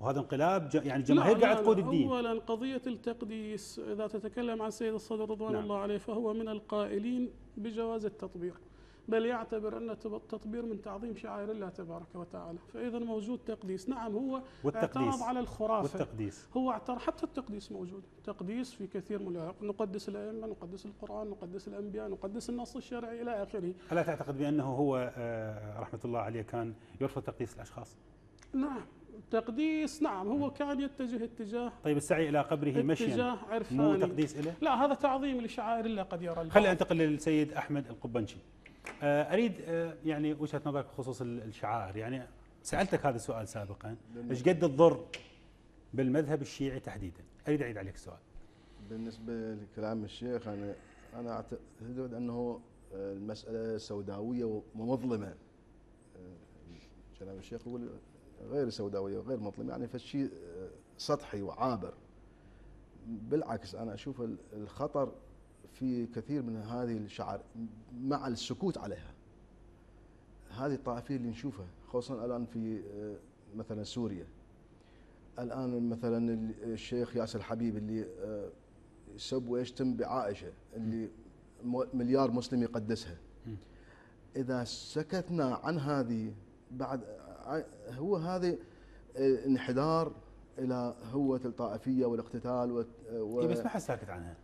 وهذا انقلاب يعني جماهير قاعد تقود الدين. أولا قضية التقديس إذا تتكلم عن سيد الصدر رضوان الله عليه فهو من القائلين بجواز التطبير، بل يعتبر أن التطبير من تعظيم شعائر الله تبارك وتعالى. فإذا موجود تقديس، نعم هو اعترض على الخرافة والتقديس، هو اعترض، حتى التقديس موجود، تقديس في كثير من نقدس الأئمة، نقدس القرآن، نقدس الأنبياء، نقدس النص الشرعي إلى آخره. ألا تعتقد بأنه هو رحمة الله عليه كان يرفض تقديس الأشخاص؟ نعم التقديس، نعم هو كان يتجه اتجاه. طيب السعي إلى قبره مشيا مو تقديس له؟ لا هذا تعظيم لشعائر الله قد يرى البعض. خلي أنتقل للسيد أحمد القبنشي. أريد يعني وجهة نظرك بخصوص الشعائر. يعني سألتك هذا السؤال سابقا، ايش قد الضر بالمذهب الشيعي تحديدا؟ أريد أعيد عليك السؤال. بالنسبة لكلام الشيخ أنا أعتقد أنه المسألة سوداوية ومظلمة. كلام الشيخ يقول غير سوداوية وغير مظلمة، يعني فالشيء سطحي وعابر. بالعكس أنا أشوف الخطر في كثير من هذه الشعائر مع السكوت عليها. هذه الطائفية اللي نشوفها خصوصا الآن في مثلا سوريا، الآن مثلا الشيخ ياسر حبيب اللي يسب ويشتم بعائشة اللي مليار مسلم يقدسها. إذا سكتنا عن هذه بعد هو هذا انحدار إلى هوة الطائفية والاقتتال بس ما حد ساكت عنها.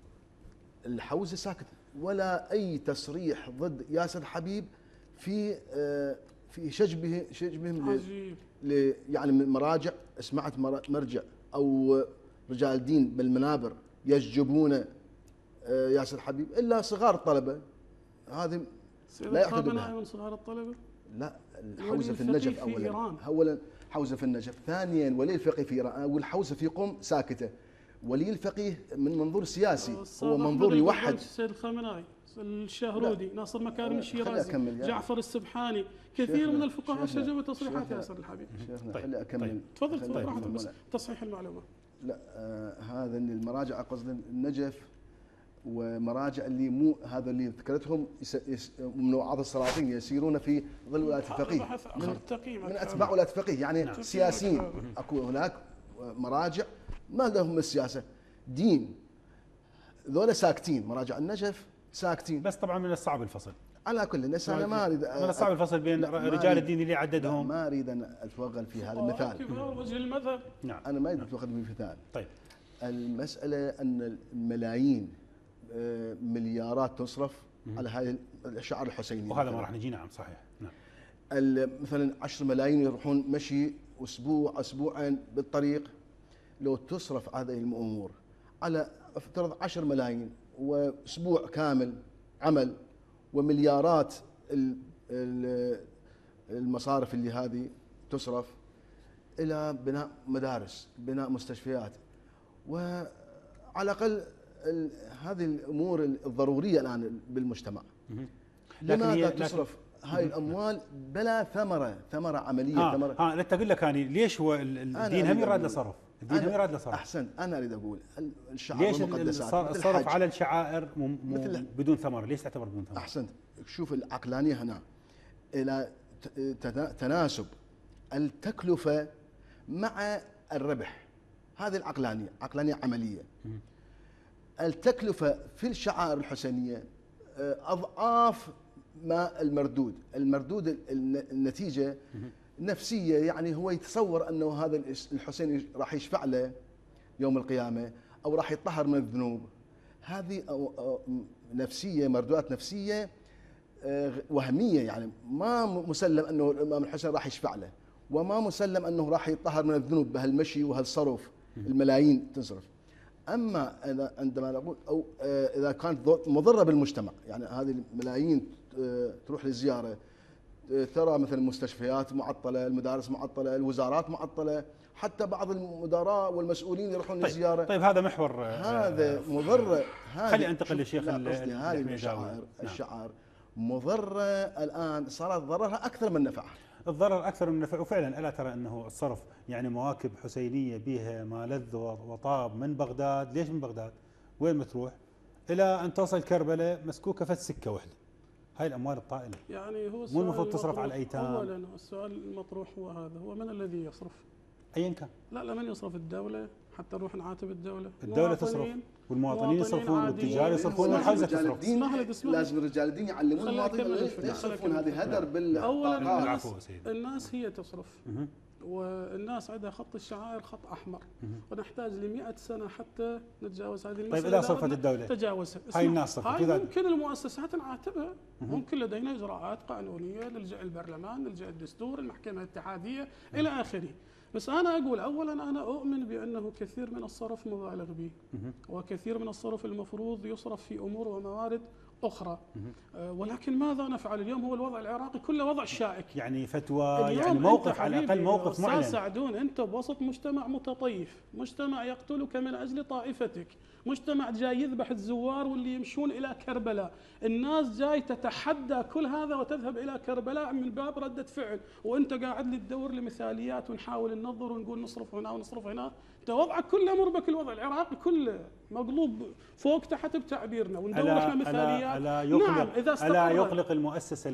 الحوزة ساكت، ولا أي تصريح ضد ياسر حبيب في في شبههم عجيب. يعني من مراجع، سمعت مرجع او رجال دين بالمنابر يسجبون ياسر حبيب الا صغار الطلبه. هذه لا يعتد بها. من صغار الطلبه؟ لا، الحوزه في النجف اولا حوزه في النجف، ثانيا ولي الفقيه في ايران، والحوزه في قم ساكته. ولي الفقيه من منظور سياسي هو منظور يوحد. السيد الخامنئي، الشهرودي، ناصر مكارم الشيرازي، يعني جعفر السبحاني، كثير من الفقهاء شجبوا تصريحات ياسر الحبيب. شيخنا خلي اكمل. تفضل براحتك، بس تصحيح المعلومه. لا هذا المراجع قصد النجف، ومراجع اللي مو هذا اللي ذكرتهم من بعض السلاطين يسيرون في ظل ولايه الفقيه من اتباع ولايه الفقيه، يعني سياسيين. اكو هناك مراجع ما لهم السياسه دين، ذولا ساكتين. مراجع النجف ساكتين. بس طبعا من الصعب الفصل على كل الناس. انا ما اريد من الصعب الفصل بين رجال الدين اللي عددهم. ما اريد ان اتوغل في هذا المثال. وجه المذهب. نعم انا ما اريد اتوغل في مثال. طيب المساله ان الملايين مليارات تصرف على هذه الشعائر الحسينيه، وهذا ما راح نجي. نعم صحيح. نعم مثلا 10 ملايين يروحون مشي اسبوع اسبوعين بالطريق. لو تصرف هذه الامور على افترض 10 ملايين واسبوع كامل عمل ومليارات المصارف اللي هذه تصرف الى بناء مدارس، بناء مستشفيات، وعلى الاقل هذه الامور الضروريه الان بالمجتمع. لماذا تصرف هاي الاموال بلا ثمره عمليه؟ ثمره. لا تقول لك اني ليش هو الدين هم يراد له صرف؟ الدين هم يراد له صرف. احسن، انا اريد اقول الشعائر والمقدسات الصرف على الشعائر بدون ثمره، ليش تعتبر بدون ثمره؟ احسنت. شوف العقلانيه هنا الى تناسب التكلفه مع الربح. هذه العقلانيه، عقلانيه عمليه. التكلفه في الشعائر الحسينيه اضعاف ما المردود النتيجه نفسيه. يعني هو يتصور انه هذا الحسين راح يشفع له يوم القيامه او راح يطهر من الذنوب. هذه نفسيه، مردودات نفسيه وهميه. يعني ما مسلم انه الامام الحسين راح يشفع له، وما مسلم انه راح يطهر من الذنوب بهالمشي وهالصرف الملايين تصرف. اما عندما نقول او اذا كانت مضره بالمجتمع، يعني هذه الملايين تروح للزياره، ترى مثل المستشفيات معطله، المدارس معطله، الوزارات معطله، حتى بعض المدراء والمسؤولين يروحون للزياره. طيب هذا محور هذا مضره. خلي انتقل للشيخ. هذه الشعائر مضره الان، صارت ضررها اكثر من نفعها. الضرر اكثر من النفع. وفعلا الا ترى انه الصرف يعني مواكب حسينيه بها ما لذ وطاب من بغداد. ليش من بغداد؟ وين ما تروح الى ان توصل كربلاء مسكوكه فت سكه واحده. هاي الاموال الطائله يعني هو مو المفروض تصرف على الايتام. اولا السؤال المطروح هو هذا، هو من الذي يصرف؟ ايا كان. لا من يصرف؟ الدوله؟ حتى نروح نعاتب الدوله؟ الدوله تصرف والمواطنين يصرفون والتجار يصرفون والحوزه تصرف. لازم رجال الدين يعلمون المواطنين يصرفون. هذه هدر بالطاقات. اولا الناس هي تصرف، والناس عندها خط الشعائر خط احمر، ونحتاج ل100 سنه حتى نتجاوز هذه المساله. طيب اذا صرفت الدوله تجاوزها، هاي الناس صرفت، هاي ممكن المؤسسات نعاتبها، ممكن لدينا اجراءات قانونيه، نلجا البرلمان، نلجا الدستور، المحكمه الاتحاديه الى اخره. بس انا اقول اولا انا اؤمن بانه كثير من الصرف مبالغ به، وكثير من الصرف المفروض يصرف في امور وموارد اخرى. ولكن ماذا نفعل اليوم؟ هو الوضع العراقي كله وضع شائك. يعني فتوى، يعني موقف على الاقل موقف معلن. سعدون، انت بوسط مجتمع متطيف، مجتمع يقتلك من اجل طائفتك، مجتمع جاي يذبح الزوار واللي يمشون الى كربلاء، الناس جاي تتحدى كل هذا وتذهب الى كربلاء من باب رده فعل، وانت قاعد لي تدور لمثاليات ونحاول ننظر ونقول نصرف هنا ونصرف هنا. انت وضعك كله مربك، الوضع العراقي كله مقلوب فوق تحت بتعبيرنا، وندور احنا مثاليات. ألا يقلق المؤسسة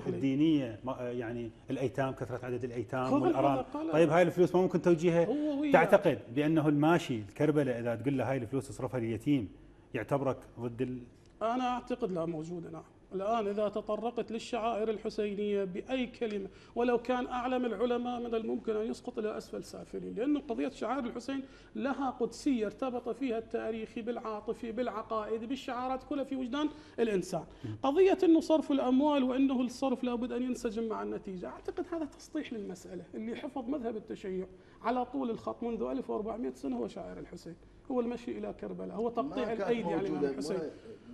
الدينية يعني الأيتام، كثرة عدد الأيتام والأرامل؟ طيب هاي الفلوس ما ممكن توجيهها؟ تعتقد بأنه الماشي الكربلاء إذا تقول له هاي الفلوس اصرفها لليتيم يعتبرك ضد أنا أعتقد لا، موجودة. نعم الآن إذا تطرقت للشعائر الحسينية بأي كلمة ولو كان أعلم العلماء من الممكن أن يسقط إلى أسفل سافلين، لأن قضية شعائر الحسين لها قدسية ارتبط فيها التاريخي بالعاطفي بالعقائدي بالشعارات كلها في وجدان الإنسان. قضية أنه صرف الأموال وأنه الصرف لابد أن ينسجم مع النتيجة، أعتقد هذا تسطيح للمسألة. اللي حفظ مذهب التشيع على طول الخط منذ 1400 سنة هو شاعر الحسين، هو المشي إلى كربلاء، هو تقطيع الأيدي على الإمام الحسين.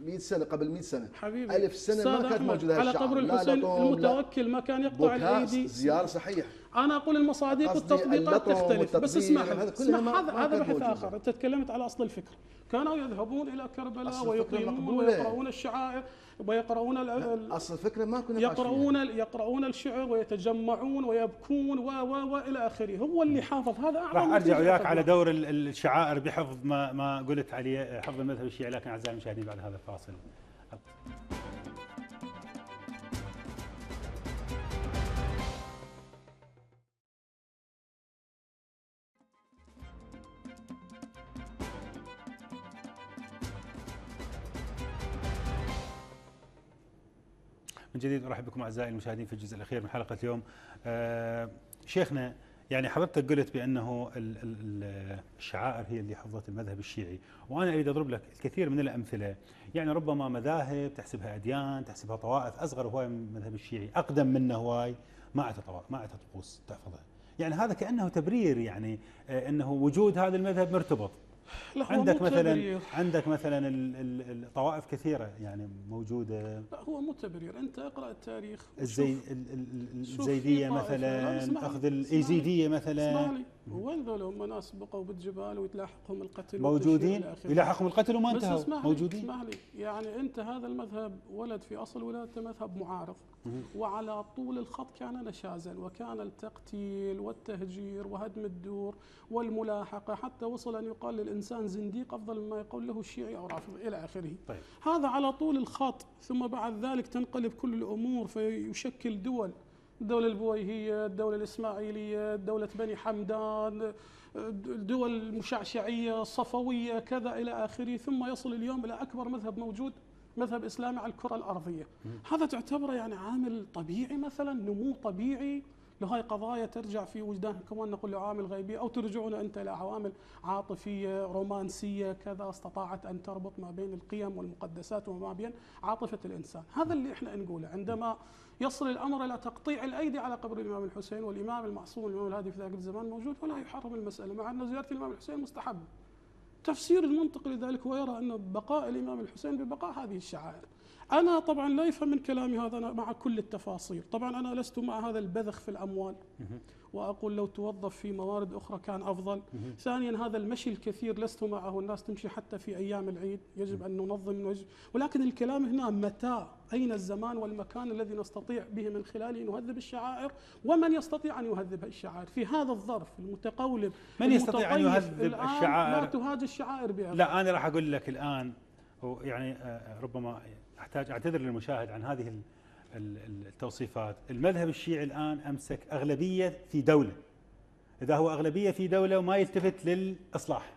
100 سنة قبل 100 سنة حبيبي 1000 سنة ما كانت موجودة على قبر الحسين المتوكل ما كان يقطع الأيدي. زيارة صحيح. أنا أقول المصادق والتطبيقات تختلف، بس اسمح هذا بحث آخر. أنت تكلمت على أصل الفكرة. كانوا يذهبون إلى كربلاء ويقيمون ويقرؤون الشعائر ويقرؤون أصل الفكرة ما كنا يقرؤون الشعر ويتجمعون ويبكون والى اخره. هو اللي حافظ هذا. راح ارجع وياك على دور الشعائر بحفظ ما قلت عليه، حفظ المذهب الشيعي، لكن اعزائي المشاهدين بعد هذا الفاصل. من جديد ارحب بكم اعزائي المشاهدين في الجزء الاخير من حلقه اليوم. شيخنا، يعني حضرتك قلت بانه الشعائر هي اللي حفظت المذهب الشيعي، وانا اريد اضرب لك الكثير من الامثله. يعني ربما مذاهب تحسبها اديان، تحسبها طوائف اصغر هواي من المذهب الشيعي، اقدم منه هواي، ما عندها طوائف، ما عندها طقوس تحفظها. يعني هذا كانه تبرير، يعني انه وجود هذا المذهب مرتبط. عندك مثلا الطوائف كثيره يعني موجوده. لا هو مو تبرير، انت اقرا التاريخ. الزيديه مثلا، اخذ الايزيديه مثلا. اسمع لي، وين ذول هم ناس بقوا بالجبال ويتلاحقهم القتل موجودين، يلاحقهم القتل وما انتهوا موجودين. اسمح لي، يعني انت هذا المذهب ولد في اصل ولادته مذهب معارض، وعلى طول الخط كان نشازا، وكان التقتيل والتهجير وهدم الدور والملاحقه، حتى وصل ان يقال للانسان زنديق افضل مما يقول له الشيعي او رافض الى اخره. طيب. هذا على طول الخط، ثم بعد ذلك تنقلب كل الامور فيشكل دول، الدولة البويهية، الدولة الإسماعيلية، دولة بني حمدان، الدول المشعشعية، الصفوية، كذا إلى آخره، ثم يصل اليوم إلى أكبر مذهب موجود، مذهب إسلامي على الكرة الأرضية. هذا تعتبره يعني عامل طبيعي مثلا، نمو طبيعي لهاي قضايا ترجع في وجدان كمان نقول له عوامل غيبية، أو ترجعون أنت إلى عوامل عاطفية رومانسية كذا استطاعت أن تربط ما بين القيم والمقدسات وما بين عاطفة الإنسان. هذا اللي إحنا نقوله عندما يصل الأمر إلى تقطيع الأيدي على قبر الإمام الحسين، والإمام المعصوم الإمام الهادي في ذاك الزمان موجود ولا يحرم المسألة، مع أن زيارة الإمام الحسين مستحب. تفسير المنطق لذلك هو يرى أن بقاء الإمام الحسين ببقاء هذه الشعائر. أنا طبعا لا يفهم من كلامي هذا، أنا مع كل التفاصيل، طبعا أنا لست مع هذا البذخ في الأموال، وأقول لو توظف في موارد أخرى كان أفضل. ثانيا هذا المشي الكثير لست معه، الناس تمشي حتى في أيام العيد، يجب أن ننظم من وجه، ولكن الكلام هنا متى، أين الزمان والمكان الذي نستطيع به من خلاله نهذب الشعائر، ومن يستطيع أن يهذب الشعائر في هذا الظرف المتقولب. من يستطيع أن يهذب الشعائر؟ لا تهاج الشعائر بأفضل. لا أنا راح أقول لك الآن، يعني ربما أحتاج أعتذر للمشاهد عن هذه التوصيفات. المذهب الشيعي الآن أمسك أغلبية في دولة، إذا هو أغلبية في دولة وما يلتفت للإصلاح،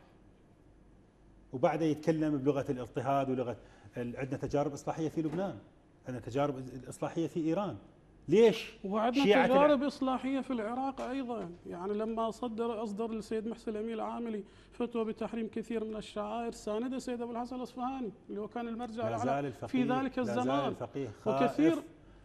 وبعده يتكلم بلغة الاضطهاد ولغة عندنا تجارب إصلاحية في لبنان، عندنا تجارب إصلاحية في إيران. ليش؟ وعندنا تجارب إصلاحية في العراق أيضا، يعني لما أصدر السيد محسن الأمين العاملي فتوى بتحريم كثير من الشعائر ساند السيد أبو الحسن الأصفهاني اللي هو كان المرجع في ذلك الزمان، وكثير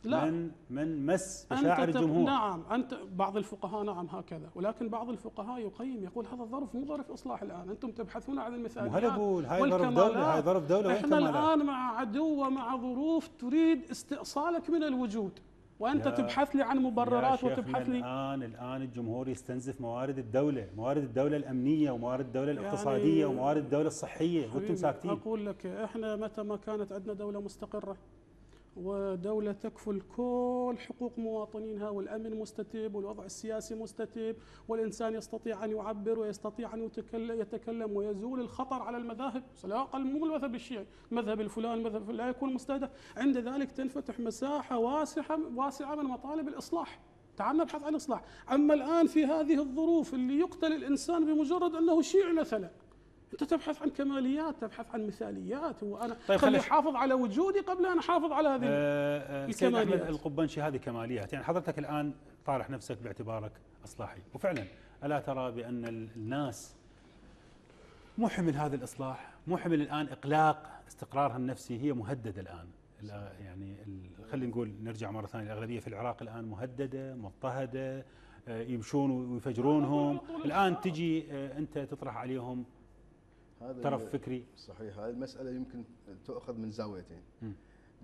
لا من مس مشاعر الجمهور. نعم، أنت بعض الفقهاء نعم هكذا، ولكن بعض الفقهاء يقيم يقول هذا الظرف مو ظرف إصلاح الآن، أنتم تبحثون عن المثاليات. وهذا يقول هاي ظرف دولة، هاي ظرف دولة. احنا الآن مع عدو ومع ظروف تريد استئصالك من الوجود، وأنت تبحث لي عن مبررات وتبحث لي. الآن الجمهور يستنزف موارد الدولة، موارد الدولة الأمنية وموارد الدولة الاقتصادية يعني وموارد الدولة الصحية، وأنتم ساكتين. أقول لك إحنا متى ما كانت عندنا دولة مستقرة ودولة تكفل كل حقوق مواطنينها، والأمن مستتب والوضع السياسي مستتب، والإنسان يستطيع أن يعبر ويستطيع أن يتكلم ويزول الخطر على المذاهب، لا أقل مو المذهب الشيعي، المذهب الفلاني المذهب لا يكون مستهدف، عند ذلك تنفتح مساحة واسعة من مطالب الإصلاح. تعال نبحث عن الإصلاح. أما الآن في هذه الظروف اللي يقتل الإنسان بمجرد أنه شيعي مثلا، انت تبحث عن كماليات، تبحث عن مثاليات، وانا طيب خلي احافظ على وجودي قبل ان احافظ على هذه سيد أحمد الكماليات. القبنشي، هذه كماليات. يعني حضرتك الآن طارح نفسك باعتبارك إصلاحي، وفعلا ألا ترى بأن الناس مو حمل هذا الإصلاح، مو حمل الآن إقلاق استقرارها النفسي، هي مهددة الآن. يعني خلينا نقول نرجع مرة ثانية، الأغلبية في العراق الآن مهددة مضطهدة، يمشون ويفجرونهم. الآن تجي أنت تطرح عليهم طرف فكري. صحيح. هذه المسألة يمكن تؤخذ من زاويتين.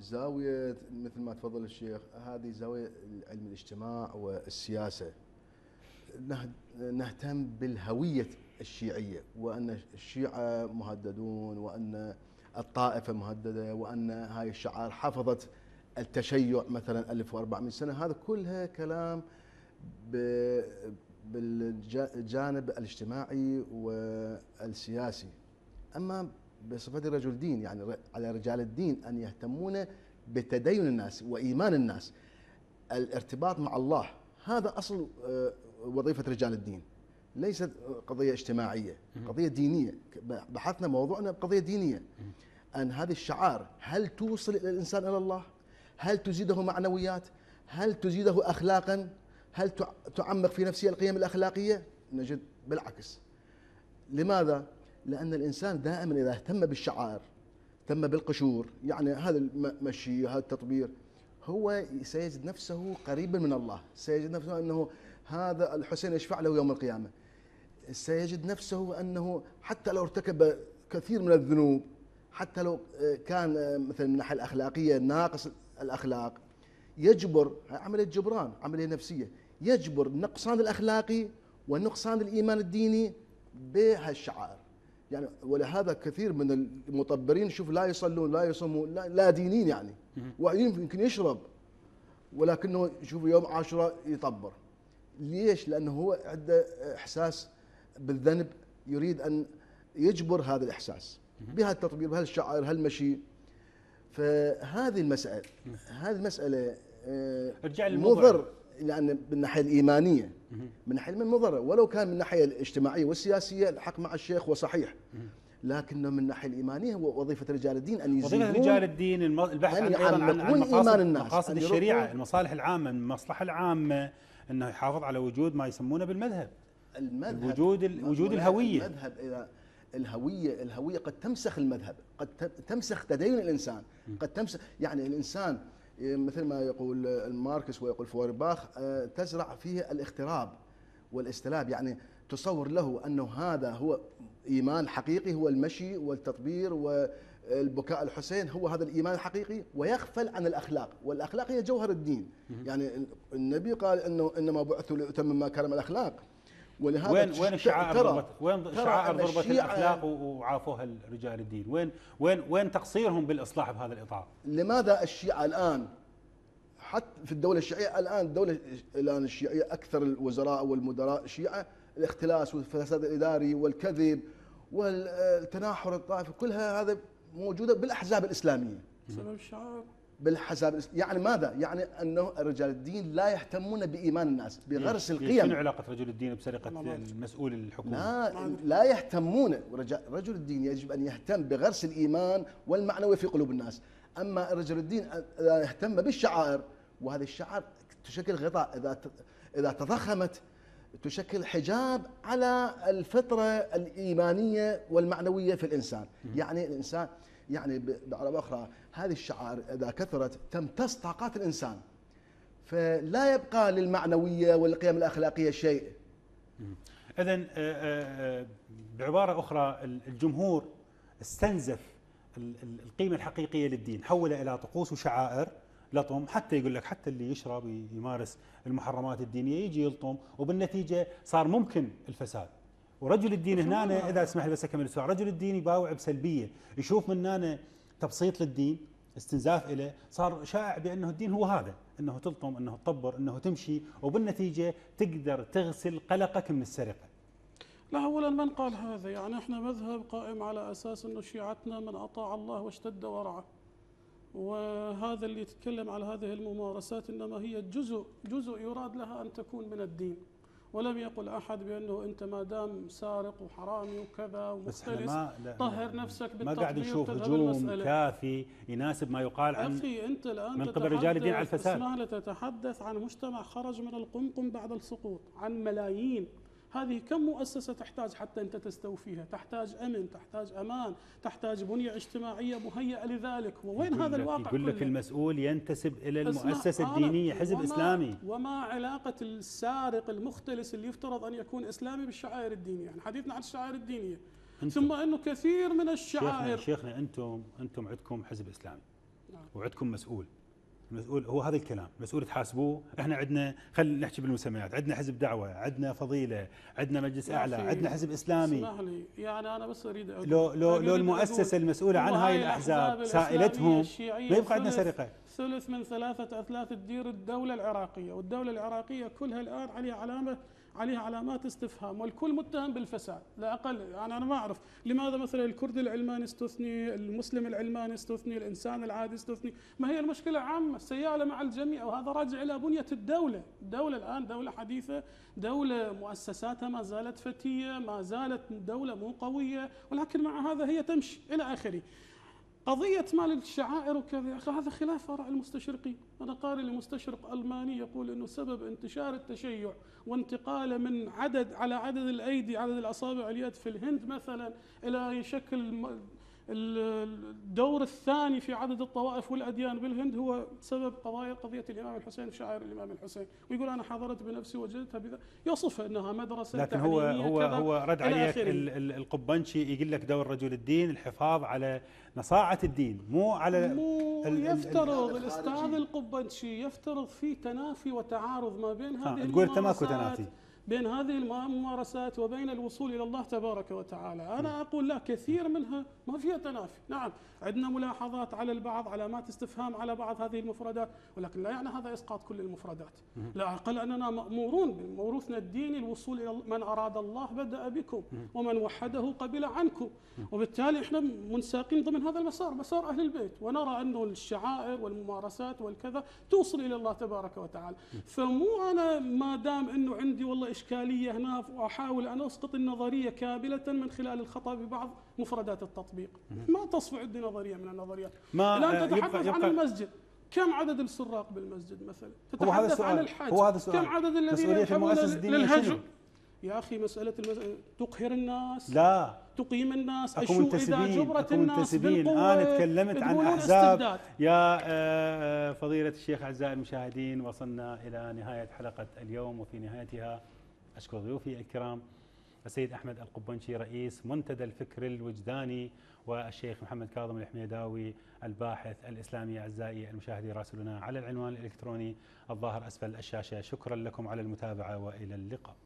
زاوية مثل ما تفضل الشيخ، هذه زاوية علم الاجتماع والسياسة. نهتم بالهوية الشيعية، وأن الشيعة مهددون، وأن الطائفة مهددة، وأن هاي الشعائر حفظت التشيع مثلا 1400 سنة. هذا كلها كلام بالجانب الاجتماعي والسياسي. أما بصفة رجل دين، يعني على رجال الدين أن يهتمون بتدين الناس وإيمان الناس، الارتباط مع الله. هذا أصل وظيفة رجال الدين، ليست قضية اجتماعية، قضية دينية. بحثنا موضوعنا بقضية دينية، أن هذه الشعائر هل توصل الإنسان إلى الله؟ هل تزيده معنويات؟ هل تزيده أخلاقا؟ هل تعمق في نفسه القيم الأخلاقية؟ نجد بالعكس. لماذا؟ لأن الإنسان دائما إذا اهتم بالشعائر، اهتم بالقشور، يعني هذا المشي، هذا التطبير، هو سيجد نفسه قريبا من الله، سيجد نفسه أنه هذا الحسين يشفع له يوم القيامة، سيجد نفسه أنه حتى لو ارتكب كثير من الذنوب، حتى لو كان مثلا من الناحية الأخلاقية ناقص الأخلاق، يجبر، عملية جبران، عملية نفسية، يجبر النقصان الأخلاقي والنقصان الإيمان الديني بهالشعائر. يعني ولهذا كثير من المطبرين شوف لا يصلون لا يصومون لا دينين، يعني ويمكن يشرب، ولكنه شوف يوم عاشوراء يطبر. ليش؟ لأنه هو عنده إحساس بالذنب، يريد أن يجبر هذا الإحساس بهالتطبير، بهالشعائر، هالمشي. فهذه المسألة، هذه المسألة مضر، لأن من الناحية الإيمانية، من الناحية مضرة، ولو كان من الناحية الاجتماعية والسياسية الحق مع الشيخ وصحيح، لكنه من الناحية الإيمانية هو وظيفة رجال الدين أن يزيدون، وظيفة رجال الدين البحث أيضا عن مقاصد الشريعة، المصالح العامة، المصلحة العامة، أنه يحافظ على وجود ما يسمونه بالمذهب، وجود الهوية. المذهب إذا الهوية قد تمسخ المذهب، قد تمسخ تدين الإنسان، قد تمسخ، يعني الإنسان مثل ما يقول ماركس ويقول فويرباخ تزرع فيه الاغتراب والاستلاب، يعني تصور له أنه هذا هو إيمان حقيقي، هو المشي والتطبير والبكاء الحسين، هو هذا الإيمان الحقيقي، ويغفل عن الأخلاق، والأخلاق هي جوهر الدين. يعني النبي قال أنه إنما بعثوا لأتمم مكارم الأخلاق. ولهذا وين الشعائر وين شعائر ضربت الأخلاق وعافوها رجال الدين؟ وين تقصيرهم بالإصلاح بهذا الإطار؟ لماذا الشيعة الآن حتى في الدولة الشيعية الآن الشيعية أكثر الوزراء والمدراء شيعة، الاختلاس والفساد الإداري والكذب والتناحر الطائفي، كلها هذا موجودة بالأحزاب الإسلامية بسبب الشعائر. بالحساب، يعني ماذا؟ يعني أنه رجال الدين لا يهتمون بإيمان الناس، بغرس القيم. شنو علاقة رجل الدين بسرقة المسؤول الحكومي؟ لا يهتمون. رجل الدين يجب أن يهتم بغرس الإيمان والمعنوي في قلوب الناس. أما رجل الدين إذا يهتم بالشعائر، وهذه الشعائر تشكل غطاء، إذا تضخمت تشكل حجاب على الفطرة الإيمانية والمعنوية في الإنسان. يعني الإنسان، يعني بعبارة أخرى، هذه الشعائر إذا كثرت تمتص طاقات الإنسان، فلا يبقى للمعنوية والقيم الأخلاقية شيء. إذن بعبارة أخرى، الجمهور استنزف القيمة الحقيقية للدين، حولها إلى طقوس وشعائر لطم، حتى يقول لك حتى اللي يشرب يمارس المحرمات الدينية يجي يلطم، وبالنتيجة صار ممكن الفساد. ورجل الدين هنا، إذا اسمح لي بس أكمل السؤال، رجل الدين يباوع بسلبية، يشوف من هنا تبسيط للدين، استنزاف إليه، صار شائع بأنه الدين هو هذا، أنه تلطم، أنه تطبر، أنه تمشي، وبالنتيجة تقدر تغسل قلقك من السرقة. لا، أولا من قال هذا؟ يعني احنا مذهب قائم على أساس أنه شيعتنا من أطاع الله واشتد ورعه، وهذا اللي يتكلم على هذه الممارسات إنما هي جزء يراد لها أن تكون من الدين، ولم يقل أحد بأنه أنت ما دام سارق وحرامي وكذا بس احنا ومختلس طهر نفسك ما قاعد بالتطبيق نشوف تذهب هجوم المسألة. كافي يناسب ما يقال عن أخي أنت الآن من قبل رجال الدين على الفساد. اسمح لي، تتحدث عن مجتمع خرج من القمقم بعد السقوط، عن ملايين. هذه كم مؤسسة تحتاج حتى أنت تستوفيها؟ تحتاج أمن، تحتاج أمان، تحتاج بنية اجتماعية مهيئة لذلك. ووين هذا الواقع؟ يقول لك كله؟ المسؤول ينتسب إلى المؤسسة الدينية، حزب إسلامي. وما علاقة السارق المختلس اللي يفترض أن يكون إسلامي بالشعائر الدينية؟ يعني حديثنا عن الشعائر الدينية، ثم أنه كثير من الشعائر. شيخنا أنتم عندكم حزب إسلامي، نعم. وعندكم مسؤول. المسؤول هو هذا الكلام، مسؤول تحاسبوه. احنا عندنا، خلينا نحكي بالمسميات، عندنا حزب دعوه، عندنا فضيله، عندنا مجلس اعلى، عندنا حزب اسلامي. اسمح لي، يعني انا بس اريد أقول لو المؤسسه المسؤوله عن هاي الاحزاب سائلتهم ما يبقى عندنا سرقه. ثلث من 3 أثلاث تدير الدوله العراقيه، والدوله العراقيه كلها الان عليها علامات استفهام، والكل متهم بالفساد لا اقل. يعني انا ما اعرف لماذا مثلا الكرد العلماني استثني، المسلم العلماني استثني، الانسان العادي استثني. ما هي المشكله عامه سياله مع الجميع، وهذا راجع الى بنيه الدوله. الدوله الان دوله حديثه، دوله مؤسساتها ما زالت فتيه، ما زالت دوله مو قويه، ولكن مع هذا هي تمشي الى اخره. قضية مال الشعائر وكذا، يا أخي هذا خلاف آراء المستشرقين. أنا قارئ لمستشرق ألماني يقول أنه سبب انتشار التشيع وانتقاله من عدد الأيدي، عدد الأصابع اليد في الهند مثلا، إلى يشكل الدور الثاني في عدد الطوائف والأديان بالهند، هو سبب قضية الإمام الحسين وشعائر الإمام الحسين. ويقول أنا حضرت بنفسي وجدتها بذا، يصفها أنها مدرسة لكن هو رد عليك القبنشي يقول لك دور رجل الدين الحفاظ على نصاعة الدين، مو يفترض الأستاذ القبنشي يفترض في تنافي وتعارض ما بين هذه تقول تماكو تنافي بين هذه الممارسات وبين الوصول إلى الله تبارك وتعالى. أنا أقول لا، كثير منها ما فيها تنافي. نعم عندنا ملاحظات على البعض، علامات استفهام على بعض هذه المفردات، ولكن لا يعني هذا إسقاط كل المفردات. لا أقل أننا مأمورون بموروثنا الديني الوصول إلى من أراد الله بدأ بكم، ومن وحده قبل عنكم. وبالتالي إحنا منساقين ضمن هذا المسار، مسار أهل البيت، ونرى أنه الشعائر والممارسات والكذا توصل إلى الله تبارك وتعالى. فمو أنا ما دام أنه عندي والله إشكالية هنا وأحاول أن أسقط النظرية كاملة من خلال الخطأ ببعض مفردات التطبيق. ما تصفى عندي نظرية من النظريات. الآن تتحدث عن المسجد، كم عدد السراق بالمسجد مثلا؟ تتحدث عن الحج، كم عدد الذين يذهبون للهجر؟ يا أخي مسألة تقهر الناس، لا تقيم الناس، أشو إذا جبرت الناس بالقوة. أنا تكلمت عن أحزاب. يا فضيلة الشيخ أعزائي المشاهدين، وصلنا إلى نهاية حلقة اليوم، وفي نهايتها أشكر ضيوفي الكرام السيد أحمد القبنشي رئيس منتدى الفكر الوجداني، والشيخ محمد كاظم الحميداوي الباحث الإسلامي. أعزائي المشاهدين راسلونا على العنوان الإلكتروني الظاهر أسفل الشاشة. شكرا لكم على المتابعة وإلى اللقاء.